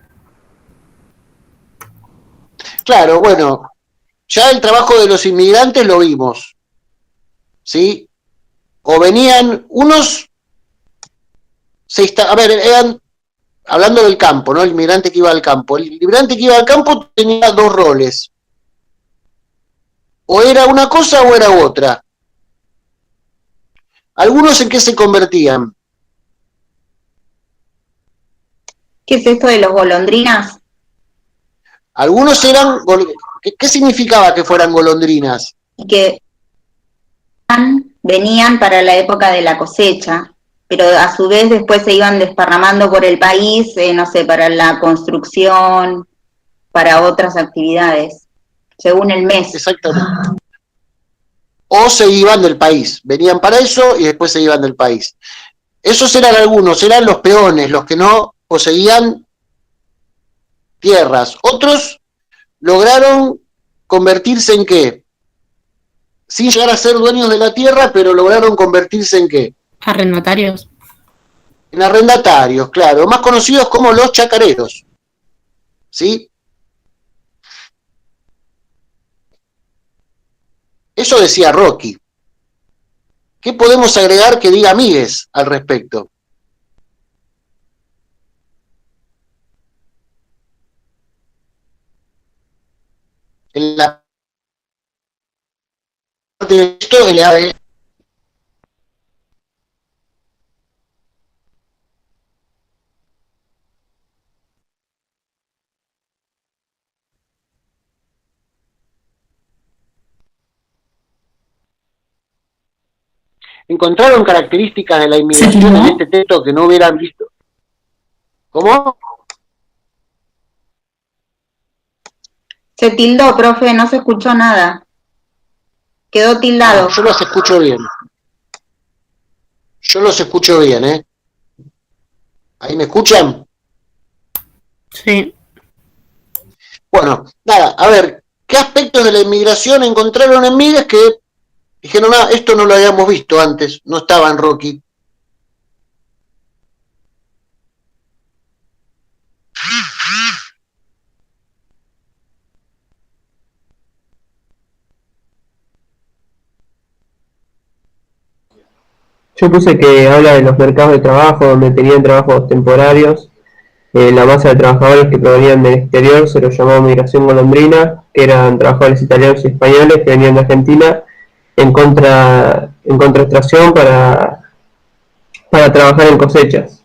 Claro, bueno, ya el trabajo de los inmigrantes lo vimos, ¿sí? O venían unos, eran hablando del campo, ¿no? El inmigrante que iba al campo. El inmigrante que iba al campo tenía dos roles. O era una cosa o era otra. ¿Algunos en qué se convertían? ¿Qué es esto de los golondrinas? Algunos eran... ¿Qué significaba que fueran golondrinas? Y que venían para la época de la cosecha, pero a su vez después se iban desparramando por el país, no sé, para la construcción, para otras actividades, según el mes. Exactamente. O se iban del país, venían para eso y después se iban del país. Esos eran algunos, eran los peones, los que no poseían tierras. Otros lograron convertirse en ¿qué? Sin llegar a ser dueños de la tierra, pero lograron convertirse en ¿qué? Arrendatarios. En arrendatarios, claro, más conocidos como los chacareros. ¿Sí? Eso decía Rocky. ¿Qué podemos agregar que diga Míguez al respecto? En la parte de esto, el ADN. ¿Encontraron características de la inmigración en este texto que no hubieran visto? ¿Cómo? Se tildó, profe, no se escuchó nada. Quedó tildado. Yo los escucho bien. Yo los escucho bien, ¿eh? ¿Ahí me escuchan? Sí. Bueno, nada, a ver, ¿qué aspectos de la inmigración encontraron en Míguez que dijeron, esto no lo habíamos visto antes, no estaba en Rocky? Yo puse que habla de los mercados de trabajo, donde tenían trabajos temporarios. La masa de trabajadores que provenían del exterior se lo llamó migración golondrina, que eran trabajadores italianos y españoles que venían de Argentina en contratación para trabajar en cosechas.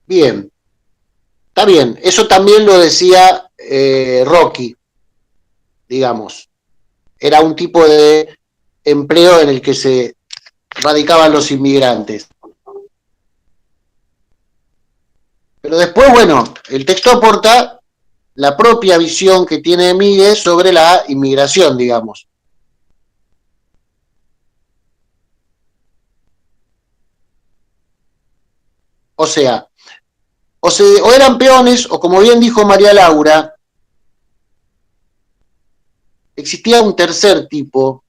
Bien, está bien, eso también lo decía Rocky, digamos. Era un tipo de empleo en el que se radicaban los inmigrantes. Pero después, bueno, el texto aporta la propia visión que tiene Míguez sobre la inmigración, digamos. O sea, o eran peones, o como bien dijo María Laura, existía un tercer tipo.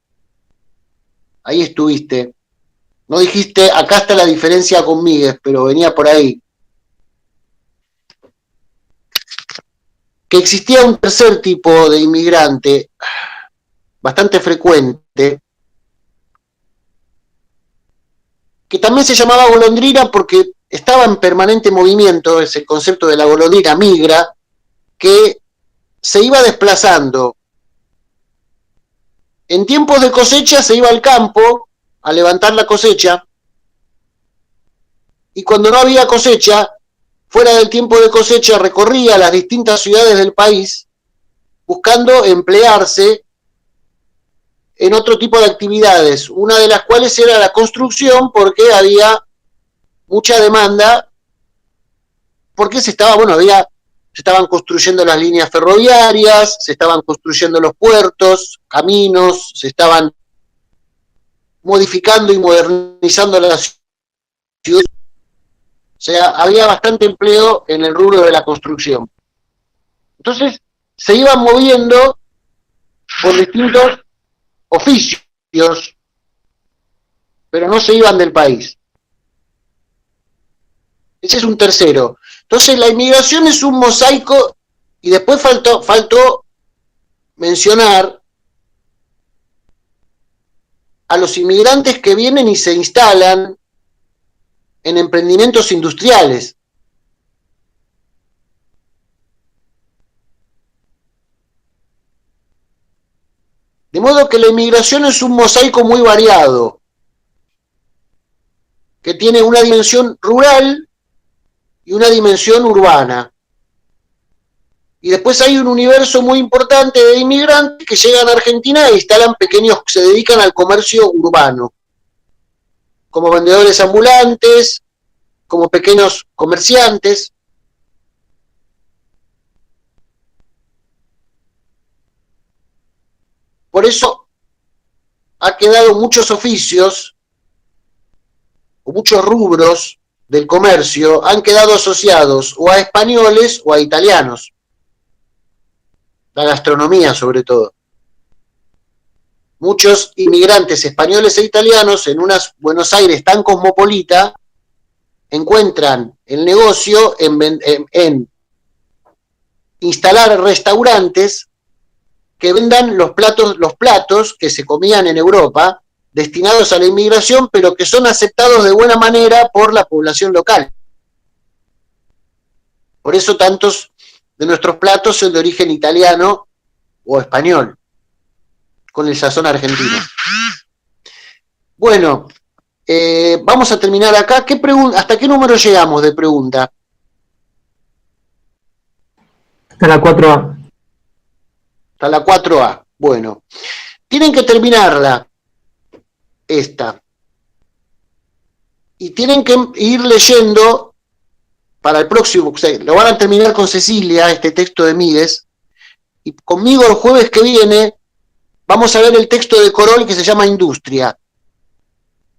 Ahí estuviste. No dijiste, acá está la diferencia con Míguez, pero venía por ahí. Que existía un tercer tipo de inmigrante, bastante frecuente, que también se llamaba golondrina porque estaba en permanente movimiento, es el concepto de la golondrina migra, que se iba desplazando. En tiempos de cosecha se iba al campo a levantar la cosecha, y cuando no había cosecha, fuera del tiempo de cosecha, recorría las distintas ciudades del país buscando emplearse en otro tipo de actividades, una de las cuales era la construcción, porque había mucha demanda, porque se estaban construyendo las líneas ferroviarias, se estaban construyendo los puertos, caminos, se estaban modificando y modernizando las ciudades. O sea, había bastante empleo en el rubro de la construcción. Entonces, se iban moviendo por distintos oficios, pero no se iban del país. Ese es un tercero. Entonces, la inmigración es un mosaico, y después faltó mencionar a los inmigrantes que vienen y se instalan en emprendimientos industriales. De modo que la inmigración es un mosaico muy variado, que tiene una dimensión rural y una dimensión urbana. Y después hay un universo muy importante de inmigrantes que llegan a Argentina e instalan pequeños, se dedican al comercio urbano, como vendedores ambulantes, como pequeños comerciantes. Por eso ha quedado muchos oficios o muchos rubros del comercio han quedado asociados o a españoles o a italianos. La gastronomía, sobre todo. Muchos inmigrantes españoles e italianos en una Buenos Aires tan cosmopolita encuentran el negocio en instalar restaurantes que vendan los platos que se comían en Europa, destinados a la inmigración, pero que son aceptados de buena manera por la población local. Por eso tantos de nuestros platos son de origen italiano o español, con el sazón argentino. Bueno, vamos a terminar acá. ¿Hasta qué número llegamos de pregunta? Hasta la 4A. Hasta la 4A. Bueno, tienen que terminarla, esta. Y tienen que ir leyendo para el próximo, o sea, lo van a terminar con Cecilia, este texto de Míguez, y conmigo el jueves que viene vamos a ver el texto de Corol que se llama Industria.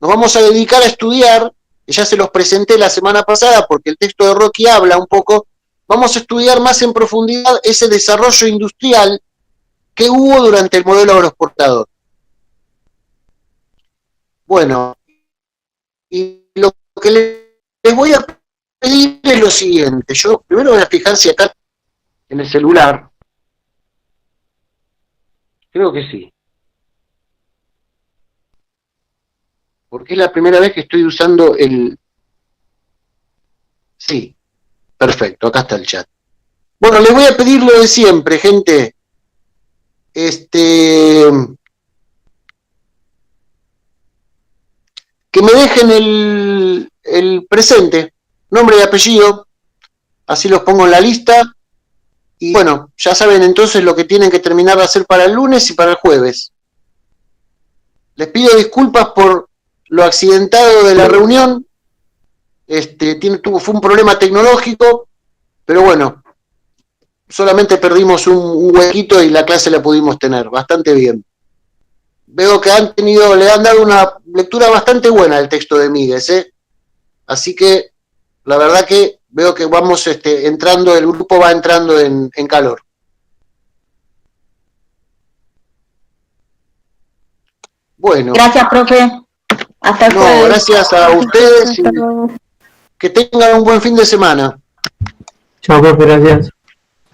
Nos vamos a dedicar a estudiar, que ya se los presenté la semana pasada porque el texto de Rocky habla un poco, vamos a estudiar más en profundidad ese desarrollo industrial que hubo durante el modelo agroexportador. Bueno, y lo que les voy a pedir es lo siguiente. Yo primero voy a fijar si acá en el celular, creo que sí, porque es la primera vez que estoy usando el... Sí, perfecto, acá está el chat. Bueno, les voy a pedir lo de siempre, gente. Que me dejen el presente, nombre y apellido, así los pongo en la lista, y bueno, ya saben entonces lo que tienen que terminar de hacer para el lunes y para el jueves. Les pido disculpas por lo accidentado de la reunión, fue un problema tecnológico, pero bueno, solamente perdimos un huequito y la clase la pudimos tener, bastante bien. Veo que le han dado una lectura bastante buena al texto de Míguez, así que la verdad que veo que vamos entrando, el grupo va entrando en calor. Bueno. Gracias, profe. Hasta el jueves. No, gracias a ustedes y que tengan un buen fin de semana. Chao, profe, gracias.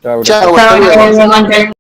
Chao, Chao, hasta luego.